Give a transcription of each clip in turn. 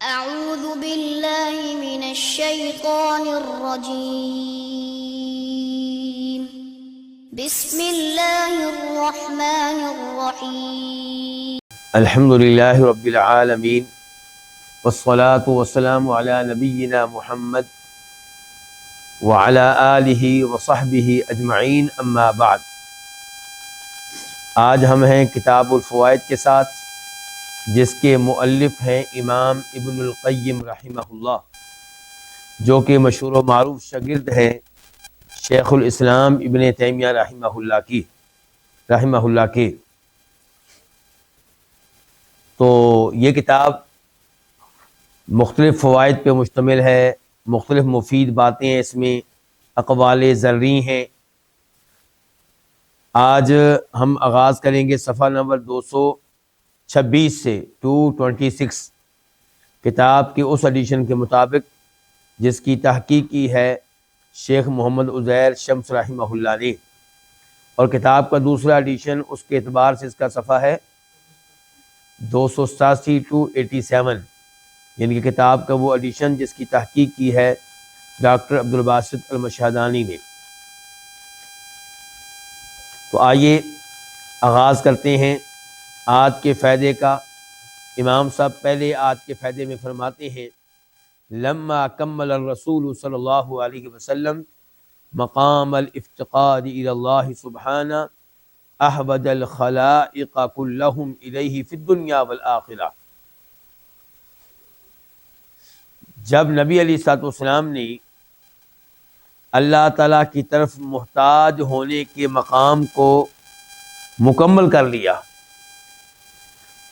أعوذ بالله من الشيطان الرجيم. بسم الله الرحمن الرحيم. الحمد للہ رب العالمین والصلاة والسلام علی نبینا محمد وعلی آلہ وصحبہ اجمعین، اما بعد۔ آج ہم ہیں کتاب الفوائد کے ساتھ، جس کے مؤلف ہیں امام ابن القیم رحمہ اللہ، جو کہ مشہور و معروف شاگرد ہیں شیخ الاسلام ابن تیمیہ رحمہ اللہ کے۔ تو یہ کتاب مختلف فوائد پہ مشتمل ہے، مختلف مفید باتیں ہیں اس میں، اقوال ذرعی ہیں۔ آج ہم آغاز کریں گے صفحہ نمبر 226 سے 226، کتاب کے اس ایڈیشن کے مطابق جس کی تحقیق کی ہے شیخ محمد عزیر شمس رحمہ اللہ نے، اور کتاب کا دوسرا ایڈیشن اس کے اعتبار سے اس کا صفحہ ہے 287 287، یعنی کہ کتاب کا وہ ایڈیشن جس کی تحقیق کی ہے ڈاکٹر عبدالباسط المشہدانی نے۔ تو آئیے آغاز کرتے ہیں آج کے فائدے کا۔ امام صاحب پہلے آج کے فائدے میں فرماتے ہیں: لما کمل الرسول صلی اللہ علیہ وسلم مقام الافتقار الی اللہ سبحانہ احبد الخلائق کلہم الیہ فی الدنیا والآخرہ۔ جب نبی علیہ الصلوۃ والسلام نے اللہ تعالیٰ کی طرف محتاج ہونے کے مقام کو مکمل کر لیا،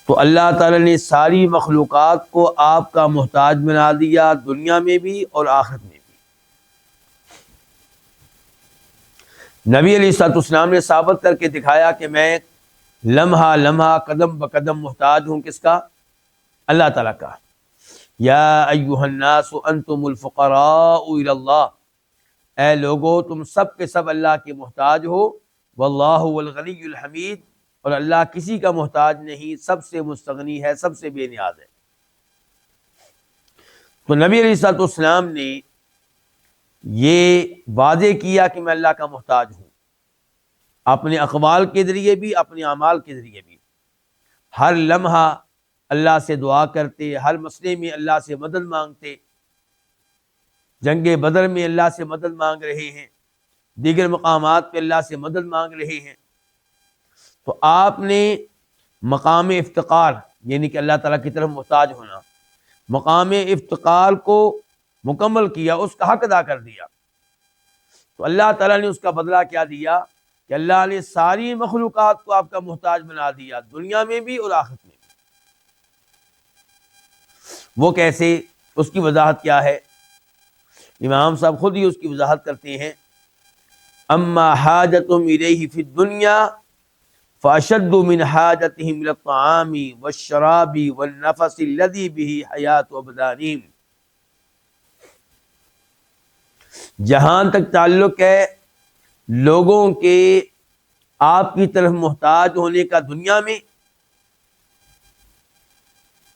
تو اللہ تعالیٰ نے ساری مخلوقات کو آپ کا محتاج بنا دیا، دنیا میں بھی اور آخرت میں بھی۔ نبی علیہ الصلوۃ والسلام نے ثابت کر کے دکھایا کہ میں لمحہ لمحہ قدم بقدم محتاج ہوں، کس کا؟ اللہ تعالیٰ کا۔ یا ایھا الناس انتم الفقراء الی اللہ، اے لوگو تم سب کے سب اللہ کے محتاج ہو، واللہ هو الغنی الحمید، اور اللہ کسی کا محتاج نہیں، سب سے مستغنی ہے، سب سے بے نیاز ہے۔ تو نبی علیہ الصلوۃ والسلام نے یہ واضح کیا کہ میں اللہ کا محتاج ہوں، اپنے اقوال کے ذریعے بھی، اپنے اعمال کے ذریعے بھی۔ ہر لمحہ اللہ سے دعا کرتے، ہر مسئلے میں اللہ سے مدد مانگتے، جنگ بدر میں اللہ سے مدد مانگ رہے ہیں، دیگر مقامات پہ اللہ سے مدد مانگ رہے ہیں۔ تو آپ نے مقام افتقار، یعنی کہ اللہ تعالیٰ کی طرف محتاج ہونا، مقام افتقار کو مکمل کیا، اس کا حق ادا کر دیا۔ تو اللہ تعالیٰ نے اس کا بدلہ کیا دیا کہ اللہ نے ساری مخلوقات کو آپ کا محتاج بنا دیا، دنیا میں بھی اور آخرت میں بھی۔ وہ کیسے؟ اس کی وضاحت کیا ہے؟ امام صاحب خود ہی اس کی وضاحت کرتے ہیں: اما حاجتهم الیہ فی الدنیا فاشد من حاجتهم الى الطعام والشراب والنفس الذي به حیات ابدانهم۔ جہاں تک تعلق ہے لوگوں کے آپ کی طرف محتاج ہونے کا دنیا میں،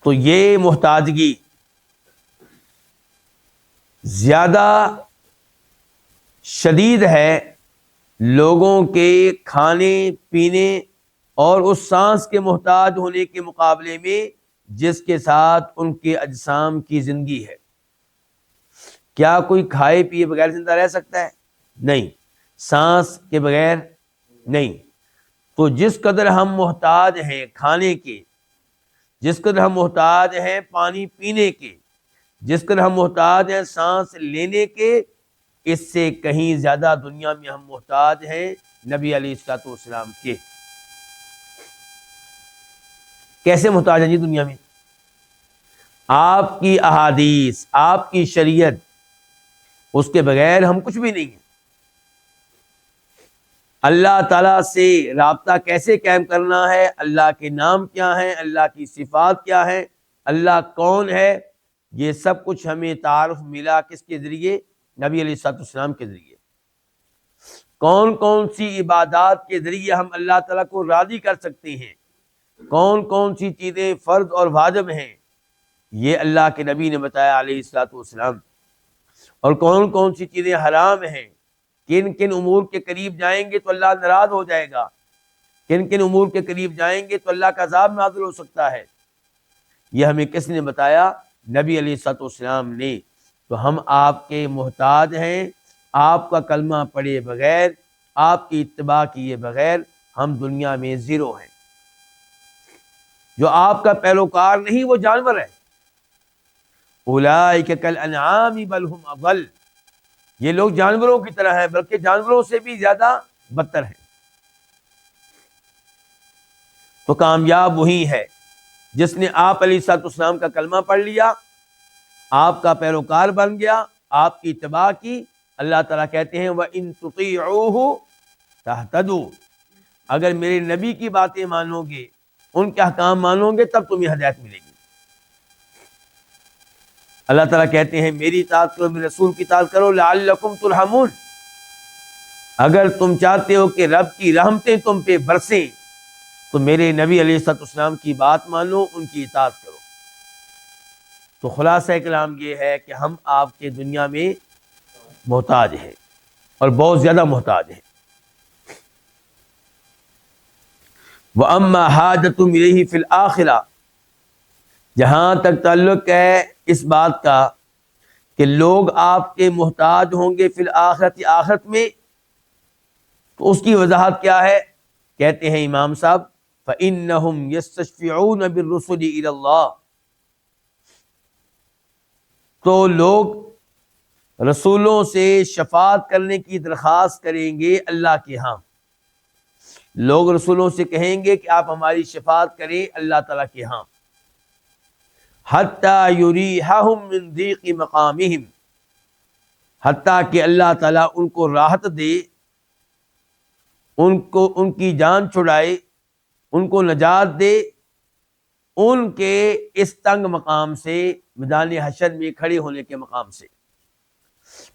تو یہ محتاجگی زیادہ شدید ہے لوگوں کے کھانے پینے اور اس سانس کے محتاج ہونے کے مقابلے میں جس کے ساتھ ان کے اجسام کی زندگی ہے۔ کیا کوئی کھائے پیے بغیر زندہ رہ سکتا ہے؟ نہیں۔ سانس کے بغیر نہیں۔ تو جس قدر ہم محتاج ہیں کھانے کے، جس قدر ہم محتاج ہیں پانی پینے کے، جس قدر ہم محتاج ہیں سانس لینے کے، اس سے کہیں زیادہ دنیا میں ہم محتاج ہیں نبی علیہ الصلوۃ والسلام کے۔ کیسے محتاج ہیں جی دنیا میں؟ آپ کی احادیث، آپ کی شریعت، اس کے بغیر ہم کچھ بھی نہیں ہیں۔ اللہ تعالیٰ سے رابطہ کیسے قائم کرنا ہے، اللہ کے نام کیا ہیں، اللہ کی صفات کیا ہیں، اللہ کون ہے، یہ سب کچھ ہمیں تعارف ملا کس کے ذریعے؟ نبی علیہ الصلوۃ والسلام کے ذریعے۔ کون کون سی عبادات کے ذریعے ہم اللہ تعالیٰ کو راضی کر سکتے ہیں، کون کون سی چیزیں فرض اور واجب ہیں، یہ اللہ کے نبی نے بتایا علیہ الصلوۃ والسلام۔ اور کون کون سی چیزیں حرام ہیں، کن کن امور کے قریب جائیں گے تو اللہ ناراض ہو جائے گا، کن کن امور کے قریب جائیں گے تو اللہ کا عذاب نازل ہو سکتا ہے، یہ ہمیں کس نے بتایا؟ نبی علیہ الصلوۃ والسلام نے۔ تو ہم آپ کے محتاج ہیں، آپ کا کلمہ پڑھے بغیر، آپ کی اتباع کیے بغیر ہم دنیا میں زیرو ہیں۔ جو آپ کا پیروکار نہیں وہ جانور ہے۔ اولئک کالانعام بل هم اضل، یہ لوگ جانوروں کی طرح ہیں بلکہ جانوروں سے بھی زیادہ بدتر ہیں۔ تو کامیاب وہی ہے جس نے آپ علیہ الصلوۃ والسلام کا کلمہ پڑھ لیا، آپ کا پیروکار بن گیا، آپ کی اتباع کی۔ اللہ تعالیٰ کہتے ہیں وَإِن تُطِيعُوهُ تَهْتَدُوا، اگر میرے نبی کی باتیں مانو گے، ان کے احکام مانو گے، تب تمہیں ہدایت ملے گی۔ اللہ تعالیٰ کہتے ہیں میری اطاعت کرو، میرے رسول کی اطاعت کرو، لعلکم ترحمون، اگر تم چاہتے ہو کہ رب کی رحمتیں تم پہ برسیں تو میرے نبی علیہ الصلوۃ والسلام کی بات مانو، ان کی اطاعت کرو۔ تو خلاصہ کلام یہ ہے کہ ہم آپ کے دنیا میں محتاج ہیں اور بہت زیادہ محتاج ہیں۔ وَأَمَّا حَاجَةٌ إِلَيْهِ فِي الْآخِرَةِ، جہاں تک تعلق ہے اس بات کا کہ لوگ آپ کے محتاج ہوں گے فی الآخرت، آخرت میں، تو اس کی وضاحت کیا ہے؟ کہتے ہیں امام صاحب فَإِنَّهُمْ يَسْتَشْفِعُونَ بِالرُّسُلِ إِلَى اللَّهِ، تو لوگ رسولوں سے شفاعت کرنے کی درخواست کریں گے اللہ کے ہاں۔ لوگ رسولوں سے کہیں گے کہ آپ ہماری شفاعت کریں اللہ تعالیٰ کے ہاں۔ حتیٰ یریحہم من ضیق مقامہم، حتیٰ کہ اللہ تعالیٰ ان کو راحت دے، ان کی جان چھڑائے، ان کو نجات دے ان کے اس تنگ مقام سے، میدان حشر میں کھڑے ہونے کے مقام سے۔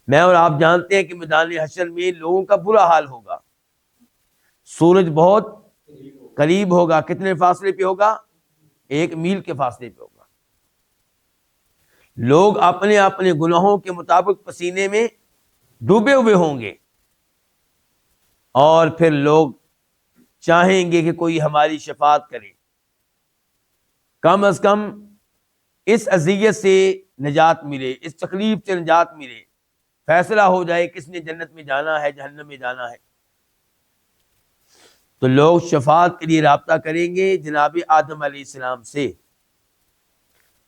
میں اور آپ جانتے ہیں کہ میدان حشر میں لوگوں کا برا حال ہوگا، سورج بہت قریب ہوگا، کتنے فاصلے پہ ہوگا؟ 1 میل کے فاصلے پہ ہوگا۔ لوگ اپنے اپنے گناہوں کے مطابق پسینے میں ڈوبے ہوئے ہوں گے، اور پھر لوگ چاہیں گے کہ کوئی ہماری شفاعت کرے، کم از کم اس اذیت سے نجات ملے، اس تکلیف سے نجات ملے، فیصلہ ہو جائے کس نے جنت میں جانا ہے جہنم میں جانا ہے۔ تو لوگ شفاعت کے لیے رابطہ کریں گے جناب آدم علیہ السلام سے۔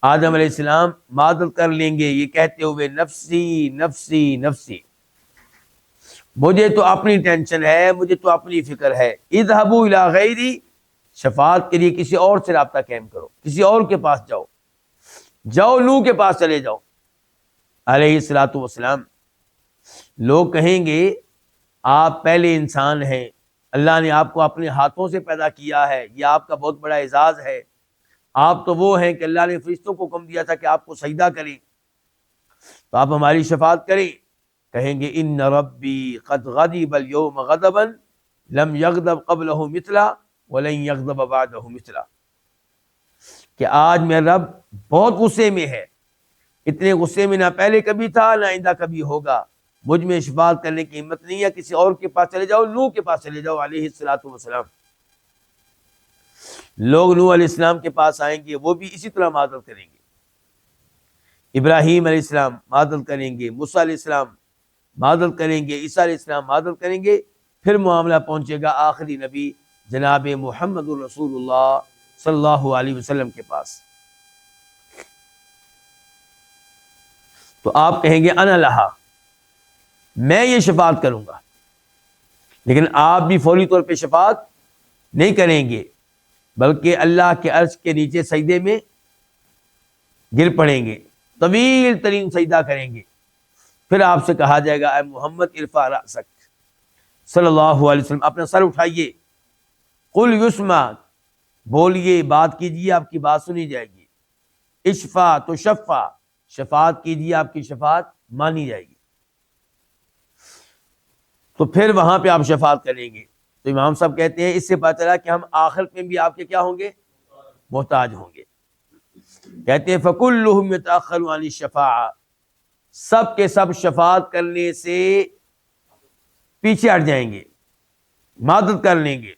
آدم علیہ السلام معذرت کر لیں گے یہ کہتے ہوئے نفسی نفسی نفسی، مجھے تو اپنی ٹینشن ہے، مجھے تو اپنی فکر ہے۔ اذهبوا الی غیری، شفاعت کے لیے کسی اور سے رابطہ قائم کرو، کسی اور کے پاس جاؤ، جاؤ نوح کے پاس چلے جاؤ علیہ الصلوۃ والسلام۔ لوگ کہیں گے آپ پہلے انسان ہیں، اللہ نے آپ کو اپنے ہاتھوں سے پیدا کیا ہے، یہ آپ کا بہت بڑا اعزاز ہے، آپ تو وہ ہیں کہ اللہ نے فرشتوں کو حکم دیا تھا کہ آپ کو سجدہ کریں، تو آپ ہماری شفاعت کریں۔ کہیں گے ان ربی قد غضب اليوم غضبا لم یغضب قبلہ مثلا ولن یغضب بعدہ مثلا، کہ آج میرا رب بہت غصے میں ہے، اتنے غصے میں نہ پہلے کبھی تھا نہ آئندہ کبھی ہوگا، مجھ میں شفاعت کرنے کی ہمت نہیں ہے، کسی اور کے پاس چلے جاؤ، نوح کے پاس چلے جاؤ علیہ الصلوۃ والسلام۔ لوگ نوح علیہ السلام کے پاس آئیں گے، وہ بھی اسی طرح معذرت کریں گے، ابراہیم علیہ السلام معذرت کریں گے، موسیٰ علیہ السلام معذرت کریں گے، عیسیٰ علیہ السلام معذرت کریں گے، پھر معاملہ پہنچے گا آخری نبی جناب محمد الرسول اللہ صلی اللہ علیہ وسلم کے پاس۔ تو آپ کہیں گے انا لہا، میں یہ شفاعت کروں گا، لیکن آپ بھی فوری طور پہ شفاعت نہیں کریں گے، بلکہ اللہ کے عرش کے نیچے سجدے میں گر پڑیں گے، طویل ترین سجدہ کریں گے، پھر آپ سے کہا جائے گا اے محمد ارفع رأسک صلی اللہ علیہ وسلم، اپنا سر اٹھائیے، قل یسمع، بولیے، بات کیجیے، آپ کی بات سنی جائے گی، اشفع تو شفع، شفاعت کیجیے، آپ کی شفاعت مانی جائے گی۔ تو پھر وہاں پہ آپ شفاعت کریں گے۔ تو امام صاحب کہتے ہیں اس سے پتہ چلا کہ ہم آخرت میں بھی آپ کے کیا ہوں گے؟ محتاج ہوں گے۔ کہتے ہیں فَكُلُّهُمْ يَتَأَخَّرُ عَنِ الشَّفَاعَةِ، سب کے سب شفاعت کرنے سے پیچھے ہٹ جائیں گے، مدد کر لیں گے.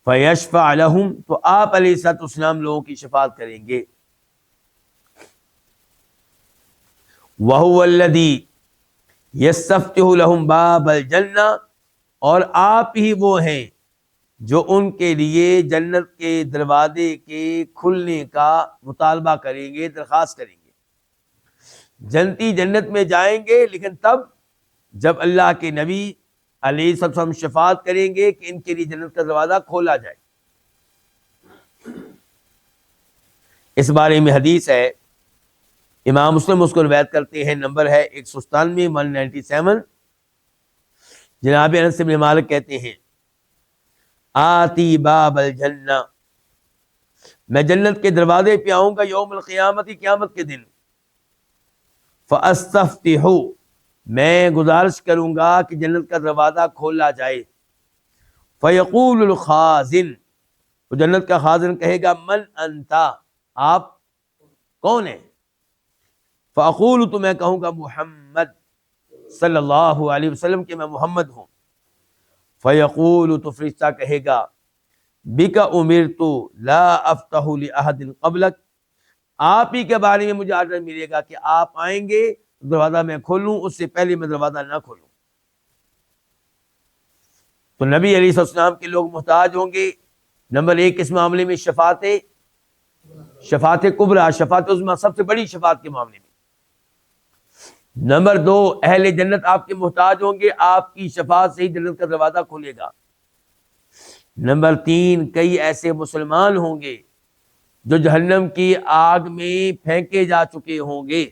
فَيَشْفَعْ لَهُمْ، تو آپ علیہ الصلوۃ والسلام لوگوں کی شفاعت کریں گے. وَهُوَ الَّذِي يَسْتَفْتِحُ لَهُمْ بَابَ الْجَنَّةِ، اور آپ ہی وہ ہیں جو ان کے لیے جنت کے دروازے کے کھلنے کا مطالبہ کریں گے، درخواست کریں گے. جنتی جنت میں جائیں گے، لیکن تب جب اللہ کے نبی علیہ الصلوۃ والسلام شفاعت کریں گے کہ ان کے لیے جنت کا دروازہ کھولا جائے. اس بارے میں حدیث ہے، امام مسلم اس کو روایت کرتے ہیں، نمبر ہے 197 197. جناب انس بن مالک کہتے ہیں آتی باب الجنہ، میں جنت کے دروازے پہ آؤں گا یوم القیامت، قیامت کے دن. فاستفتح، میں گزارش کروں گا کہ جنت کا دروازہ کھولا جائے. فیقول الخازن، تو جنت کا خازن کہے گا من انتا، آپ کون ہیں؟ فاقول، تو میں کہوں گا محمد صلی اللہ علیہ وسلم کہ میں محمد ہوں. فیقول، تو فرشتہ کہے گا بک امرت لا افتح لاحد قبلک، آپ ہی کے بارے میں مجھے آرڈر ملے گا کہ آپ آئیں گے دروازہ میں کھولوں، اس سے پہلے میں دروازہ نہ کھولوں. تو نبی علیہ السلام کے لوگ محتاج ہوں گے. نمبر 1 اس معاملے میں شفاعت کبریٰ، شفاعت عظمیٰ، سب سے بڑی شفاعت کے معاملے میں. نمبر 2 اہل جنت آپ کے محتاج ہوں گے، آپ کی شفاعت سے ہی جنت کا دروازہ کھلے گا. نمبر 3 کئی ایسے مسلمان ہوں گے جو جہنم کی آگ میں پھینکے جا چکے ہوں گے،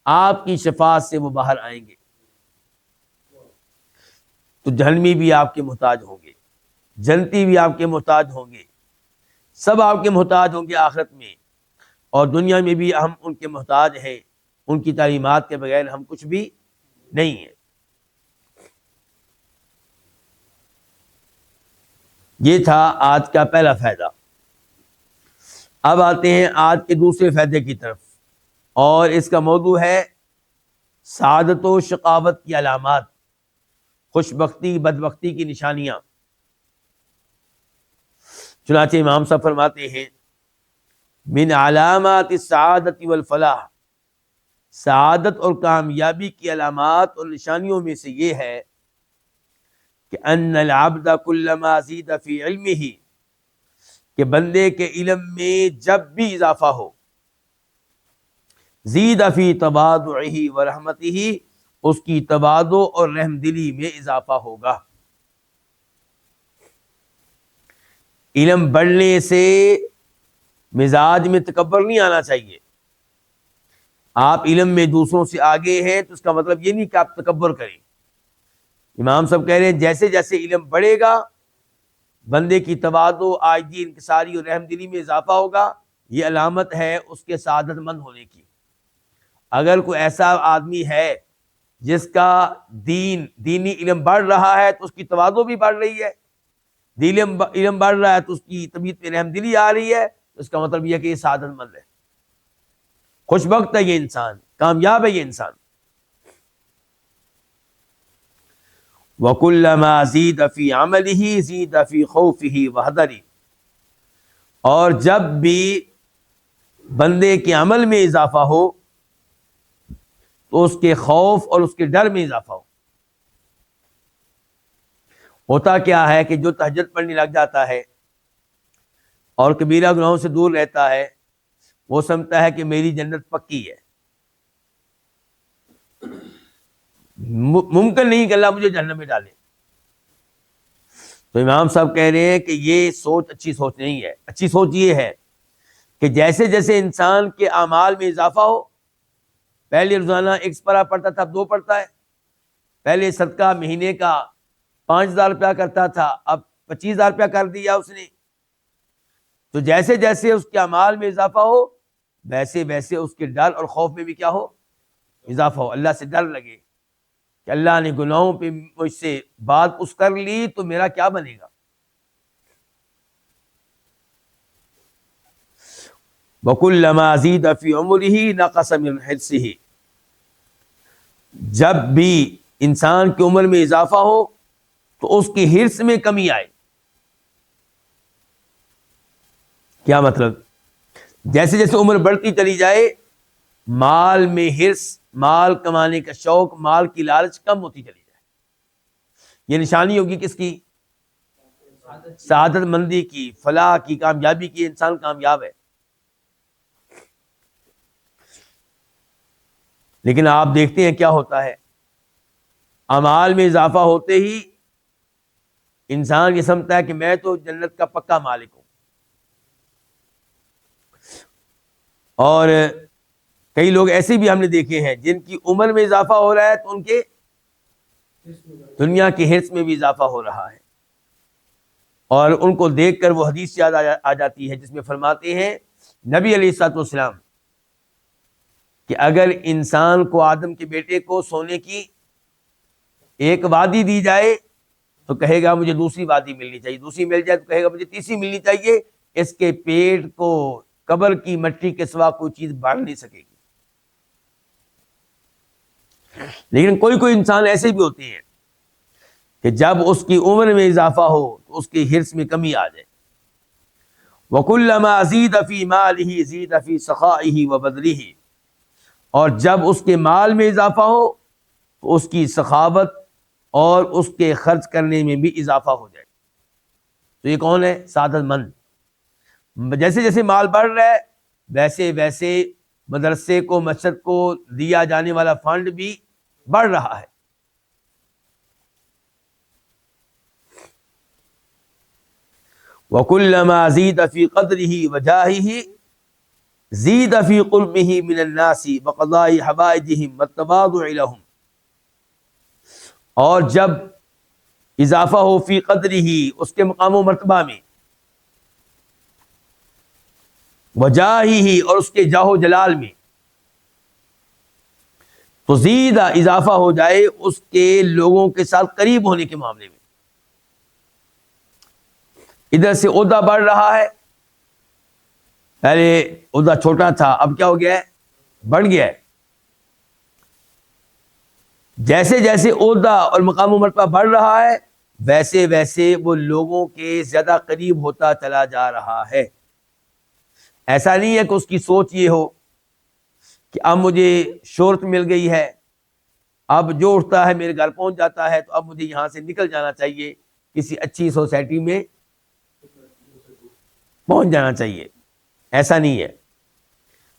آپ کی شفاعت سے وہ باہر آئیں گے. تو جہنمی بھی آپ کے محتاج ہوں گے، جنتی بھی آپ کے محتاج ہوں گے، سب آپ کے محتاج ہوں گے آخرت میں، اور دنیا میں بھی ہم ان کے محتاج ہیں. ان کی تعلیمات کے بغیر ہم کچھ بھی نہیں ہیں. یہ تھا آج کا پہلا فائدہ. اب آتے ہیں آج کے دوسرے فائدے کی طرف، اور اس کا موضوع ہے سعادت و شقاوت کی علامات، خوش بختی بدبختی کی نشانیاں. چنانچہ امام صاحب فرماتے ہیں من علامات السعادت والفلاح، سعادت اور کامیابی کی علامات اور نشانیوں میں سے یہ ہے کہ ان العبد کلما زید فی علمہ، کہ بندے کے علم میں جب بھی اضافہ ہو، زید فی تواضعہ ورحمتہ، اس کی تواضع اور رحم دلی میں اضافہ ہوگا. علم بڑھنے سے مزاج میں تکبر نہیں آنا چاہیے. آپ علم میں دوسروں سے آگے ہیں تو اس کا مطلب یہ نہیں کہ آپ تکبر کریں. امام صاحب کہہ رہے ہیں جیسے جیسے علم بڑھے گا بندے کی تواضع، عاجزی، انکساری اور رحم دلی میں اضافہ ہوگا. یہ علامت ہے اس کے سعادت مند ہونے کی. اگر کوئی ایسا آدمی ہے جس کا دینی علم بڑھ رہا ہے تو اس کی تواضع بھی بڑھ رہی ہے، علم بڑھ رہا ہے تو اس کی طبیعت میں رحم دلی آ رہی ہے، تو اس کا مطلب یہ کہ یہ سعادت مند ہے، خوش بخت ہے یہ انسان، کامیاب ہے یہ انسان. وَكُلَّمَا زِيدَ فِي عَمَلِهِ زِيدَ فِي خَوْفِهِ وَحَذَرِهِ، اور جب بھی بندے کے عمل میں اضافہ ہو تو اس کے خوف اور اس کے ڈر میں اضافہ ہو. ہوتا کیا ہے کہ جو تہجد پڑھنے لگ جاتا ہے اور کبیرہ گناہوں سے دور رہتا ہے، وہ سمجھتا ہے کہ میری جنت پکی ہے، ممکن نہیں کہ اللہ مجھے جہنم میں ڈالے. تو امام صاحب کہہ رہے ہیں کہ یہ سوچ اچھی سوچ نہیں ہے. اچھی سوچ یہ ہے کہ جیسے جیسے انسان کے اعمال میں اضافہ ہو، پہلے روزانہ 1 سپارہ پڑھتا تھا، اب 2 پڑھتا ہے، پہلے صدقہ مہینے کا 5,000 روپیہ کرتا تھا، اب 25,000 روپیہ کر دیا اس نے. تو جیسے جیسے اس کے اعمال میں اضافہ ہو ویسے ویسے اس کے ڈر اور خوف میں بھی کیا ہو، اضافہ ہو. اللہ سے ڈر لگے کہ اللہ نے گناہوں پہ مجھ سے بات اس کر لی تو میرا کیا بنے گا. وَكُلَّمَا زِيدَ فِي عُمُرِهِ نَقَصَ مِنْ حِرْصِهِ، جب بھی انسان کی عمر میں اضافہ ہو تو اس کی حرص میں کمی آئے. کیا مطلب؟ جیسے جیسے عمر بڑھتی چلی جائے مال میں حرص، مال کمانے کا شوق، مال کی لالچ کم ہوتی چلی جائے. یہ نشانی ہوگی کس کی؟ سعادت مندی کی، فلاح کی، کامیابی کی. انسان کامیاب ہے. لیکن آپ دیکھتے ہیں کیا ہوتا ہے، اعمال میں اضافہ ہوتے ہی انسان یہ سمجھتا ہے کہ میں تو جنت کا پکا مالک ہوں. اور کئی لوگ ایسے بھی ہم نے دیکھے ہیں جن کی عمر میں اضافہ ہو رہا ہے تو ان کے دنیا کی حرص میں بھی اضافہ ہو رہا ہے. اور ان کو دیکھ کر وہ حدیث یاد آ جاتی ہے جس میں فرماتے ہیں نبی علیہ الصلوۃ والسلام کہ اگر انسان کو آدم کے بیٹے کو سونے کی ایک وادی دی جائے تو کہے گا مجھے دوسری وادی ملنی چاہیے، دوسری مل جائے تو کہے گا مجھے تیسری ملنی چاہیے. اس کے پیٹ کو قبر کی مٹی کے سوا کوئی چیز بھر نہیں سکے گی. لیکن کوئی انسان ایسے بھی ہوتے ہیں کہ جب اس کی عمر میں اضافہ ہو تو اس کی حرص میں کمی آ جائے. وَكُلَّمَا زِيدَ فِي مَالِهِ زِيدَ فِي سَخَائِهِ وَبَذْلِهِ، اور جب اس کے مال میں اضافہ ہو تو اس کی سخاوت اور اس کے خرچ کرنے میں بھی اضافہ ہو جائے. تو یہ کون ہے؟ سعادت مند. جیسے جیسے مال بڑھ رہا ہے ویسے ویسے مدرسے کو، مسجد کو دیا جانے والا فنڈ بھی بڑھ رہا ہے. وَكُلَّمَا زِيدَ فِي قَدْرِهِ وَجَاهِهِ زِيدَ فِي قُرْبِهِ مِنَ النَّاسِ وَقَضَاءِ حَوَائِجِهِمْ وَالتَّوَاضُعِ لَهُمْ، اور جب اضافہ ہو فی قدرہ، اس کے مقام و مرتبہ میں، وجاہہ، اور اس کے جاہ و جلال میں، تو زیدہ اضافہ ہو جائے اس کے لوگوں کے ساتھ قریب ہونے کے معاملے میں. ادھر سے عہدہ بڑھ رہا ہے، پہلے عہدہ چھوٹا تھا اب کیا ہو گیا ہے؟ بڑھ گیا ہے. جیسے جیسے عہدہ اور مقام و مرتبہ بڑھ رہا ہے ویسے ویسے وہ لوگوں کے زیادہ قریب ہوتا چلا جا رہا ہے. ایسا نہیں ہے کہ اس کی سوچ یہ ہو کہ اب مجھے شہرت مل گئی ہے، اب جو اٹھتا ہے میرے گھر پہنچ جاتا ہے تو اب مجھے یہاں سے نکل جانا چاہیے، کسی اچھی سوسائٹی میں پہنچ جانا چاہیے. ایسا نہیں ہے.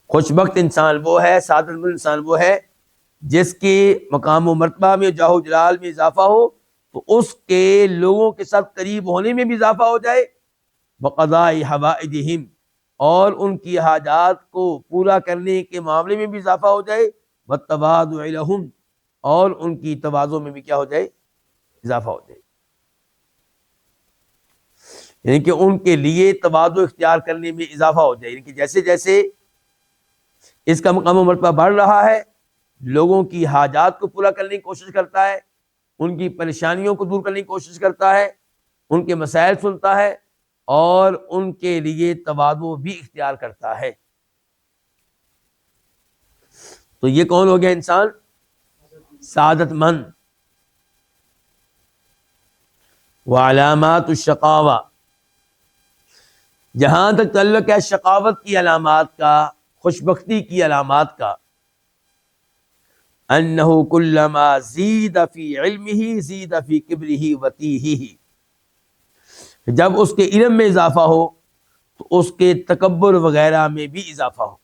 خوش بخت انسان وہ ہے، سعادت مند انسان وہ ہے جس کے مقام و مرتبہ میں، جاہ و جلال میں اضافہ ہو تو اس کے لوگوں کے ساتھ قریب ہونے میں بھی اضافہ ہو جائے، وقضاء حوائجہم، اور ان کی حاجات کو پورا کرنے کے معاملے میں بھی اضافہ ہو جائے، والتواضع لہم، اور ان کی تواضع میں بھی کیا ہو جائے؟ اضافہ ہو جائے. یعنی کہ ان کے لیے تواضع اختیار کرنے میں اضافہ ہو جائے. یعنی کہ جیسے جیسے اس کا مقام و مرتبہ بڑھ رہا ہے لوگوں کی حاجات کو پورا کرنے کی کوشش کرتا ہے، ان کی پریشانیوں کو دور کرنے کی کوشش کرتا ہے، ان کے مسائل سنتا ہے اور ان کے لیے تواضع بھی اختیار کرتا ہے. تو یہ کون ہو گیا انسان؟ سعادت مند. وعلامات الشقاوہ، جہاں تک تعلق ہے شقاوت کی علامات کا، خوش بختی کی علامات کا، انہ کلما زید فی علمہ زید فی کبرہ وتیہہ، جب اس کے علم میں اضافہ ہو تو اس کے تکبر وغیرہ میں بھی اضافہ ہو.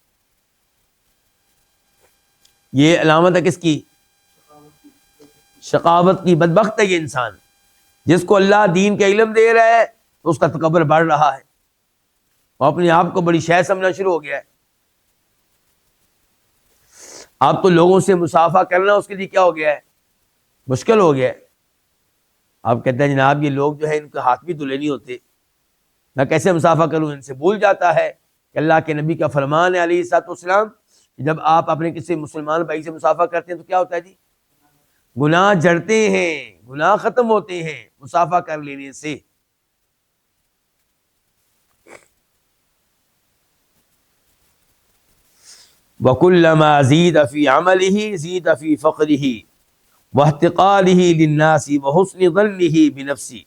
یہ علامت ہے کس کی؟ شقاوت کی. بدبخت ہے یہ انسان جس کو اللہ دین کا علم دے رہا ہے تو اس کا تکبر بڑھ رہا ہے، وہ اپنے آپ کو بڑی شے سمجھنا شروع ہو گیا ہے. اب تو لوگوں سے مصافحہ کرنا اس کے لیے کیا ہو گیا ہے؟ مشکل ہو گیا ہے. آپ کہتے ہیں جناب یہ لوگ جو ہے ان کے ہاتھ بھی دھلے نہیں ہوتے، میں کیسے مصافحہ کروں ان سے؟ بھول جاتا ہے کہ اللہ کے نبی کا فرمان ہے علیہ الصلوۃ والسلام کہ جب آپ اپنے کسی مسلمان بھائی سے مصافحہ کرتے ہیں تو کیا ہوتا ہے جی؟ گناہ جھڑتے ہیں، گناہ ختم ہوتے ہیں مصافحہ کر لینے سے. وَكُلَّمَا زِيدَ فِي عَمَلِهِ زِيدَ فِي فَقْرِهِ وَاحْتِقَارِهِ لِلنَّاسِ وَحُسْنِ ظَنِّهِ بِنَفْسِهِ۔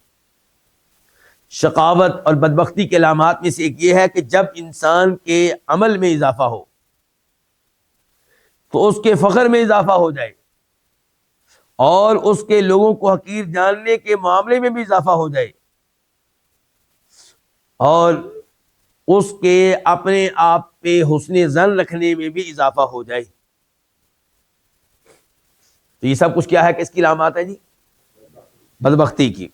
شقاوت اور بدبختی کے علامات میں سے ایک یہ ہے کہ جب انسان کے عمل میں اضافہ ہو تو اس کے فخر میں اضافہ ہو جائے، اور اس کے لوگوں کو حقیر جاننے کے معاملے میں بھی اضافہ ہو جائے، اور اس کے اپنے آپ پہ حسن ظن رکھنے میں بھی اضافہ ہو جائے۔ تو یہ سب کچھ کیا ہے، کس کی علامات ہے جی؟ بدبختی کی۔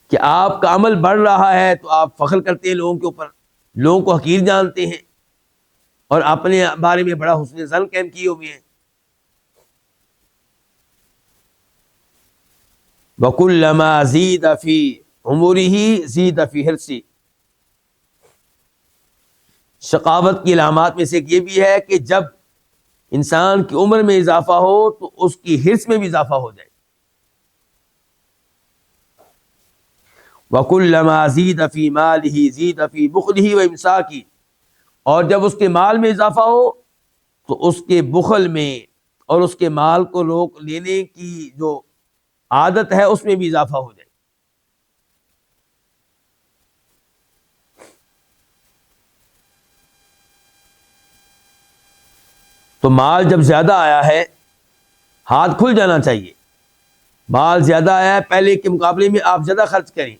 کہ آپ کا عمل بڑھ رہا ہے تو آپ فخر کرتے ہیں لوگوں کے اوپر، لوگوں کو حقیر جانتے ہیں، اور اپنے بارے میں بڑا حسن ظن قائم کیے ہوئے ہیں۔ وَكُلَّمَا زِيدَ فِي عُمُرِهِ زِيدَ فِي حِرْصِهِ۔ شقاوت کی علامات میں سے ایک یہ بھی ہے کہ جب انسان کی عمر میں اضافہ ہو تو اس کی حرص میں بھی اضافہ ہو جائے۔ وَكُلَّمَا زِيدَ فِي مَالِهِ زِيدَ فِي بُخْلِهِ وَإِمْسَاكِهِ۔ اور جب اس کے مال میں اضافہ ہو تو اس کے بخل میں اور اس کے مال کو روک لینے کی جو عادت ہے اس میں بھی اضافہ ہو جائے۔ تو مال جب زیادہ آیا ہے ہاتھ کھل جانا چاہیے، مال زیادہ آیا ہے پہلے کے مقابلے میں آپ زیادہ خرچ کریں،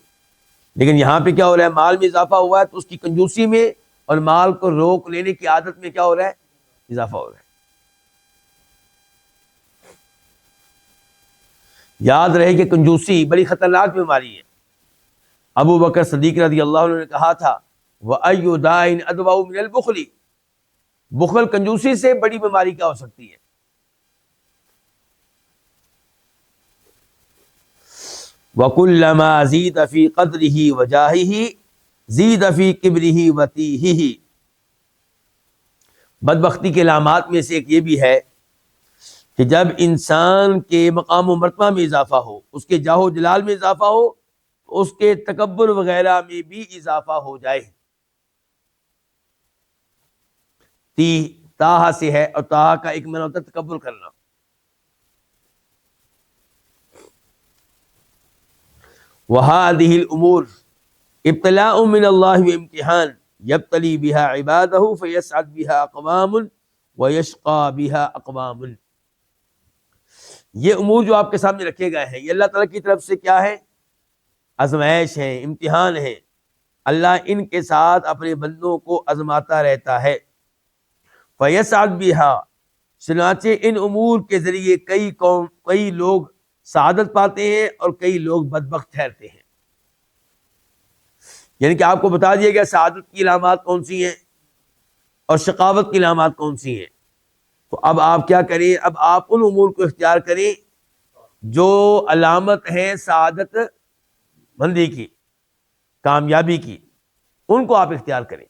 لیکن یہاں پہ کیا ہو رہا ہے، مال میں اضافہ ہوا ہے تو اس کی کنجوسی میں اور مال کو روک لینے کی عادت میں کیا ہو رہا ہے، اضافہ ہو رہا ہے۔ یاد رہے کہ کنجوسی بڑی خطرناک بیماری ہے۔ ابو بکر صدیق رضی اللہ عنہ نے کہا تھا وَأَيُّ دَاءٍ أَدْوَأُ مِنَ الْبُخْلِ۔ بخل کنجوسی سے بڑی بیماری کیا ہو سکتی ہے؟ وَكُلَّمَا زِيدَ فِي قَدْرِهِ وَجَاهِهِ زِيدَ فِي كِبْرِهِ وَتِيهِهِ۔ بدبختی کے علامات میں سے ایک یہ بھی ہے کہ جب انسان کے مقام و مرتبہ میں اضافہ ہو، اس کے جاہ و جلال میں اضافہ ہو، تو اس کے تکبر وغیرہ میں بھی اضافہ ہو جائے۔ تاہا سے ہے، اور تاہا کا ایک معنی ہوتا ہے تکبر کرنا۔ وَهَذِهِ الْأُمُورُ ابتلاء من اللہ وامتحان یبتلی بها عبادہ فیسعد بها اقوام ویشقى بها اقوام۔ یہ امور جو آپ کے سامنے رکھے گئے ہیں یہ اللہ تعالیٰ کی طرف سے کیا ہے، آزمائش ہے، امتحان ہے۔ اللہ ان کے ساتھ اپنے بندوں کو آزماتا رہتا ہے۔ فیسعد بها، چنانچہ ان امور کے ذریعے کئی لوگ سعادت پاتے ہیں اور کئی لوگ بدبخت ٹھہرتے ہیں۔ یعنی کہ آپ کو بتا دیا گیا سعادت کی علامات کون سی ہیں اور شقاوت کی علامات کون سی ہیں۔ تو اب آپ کیا کریں، اب آپ ان امور کو اختیار کریں جو علامت ہیں سعادت مندی کی، کامیابی کی، ان کو آپ اختیار کریں۔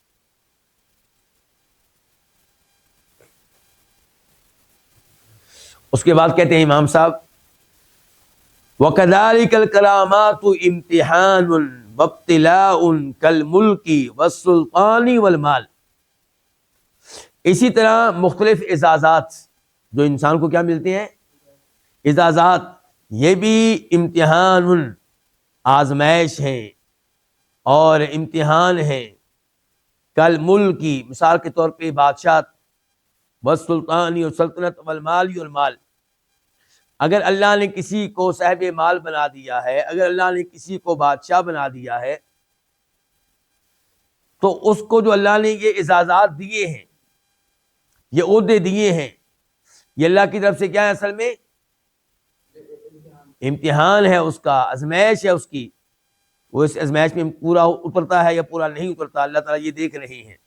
اس کے بعد کہتے ہیں امام صاحب وَكَذَلِكَ الْكَرَامَاتُ امْتِحَانٌ وَابْتِلَاءٌ كَالْمُلْكِ وَالسُّلْطَانِ وَالْمَالِ۔ اسی طرح مختلف اعزازات جو انسان کو کیا ملتے ہیں، اعزازات، یہ بھی امتحان، آزمائش ہیں اور امتحان ہیں۔ کالملکی، مثال کے طور پہ بادشاہت، والسلطانی، اور سلطنت، والمالی، اور مال۔ اگر اللہ نے کسی کو صاحب مال بنا دیا ہے، اگر اللہ نے کسی کو بادشاہ بنا دیا ہے، تو اس کو جو اللہ نے یہ اعزازات دیے ہیں، یہ عہدے دیے ہیں، یہ اللہ کی طرف سے کیا ہے، اصل میں امتحان ہے، اس کا آزمائش ہے اس کی۔ وہ اس آزمائش میں پورا اترتا ہے یا پورا نہیں اترتا، اللہ تعالیٰ یہ دیکھ رہے ہیں۔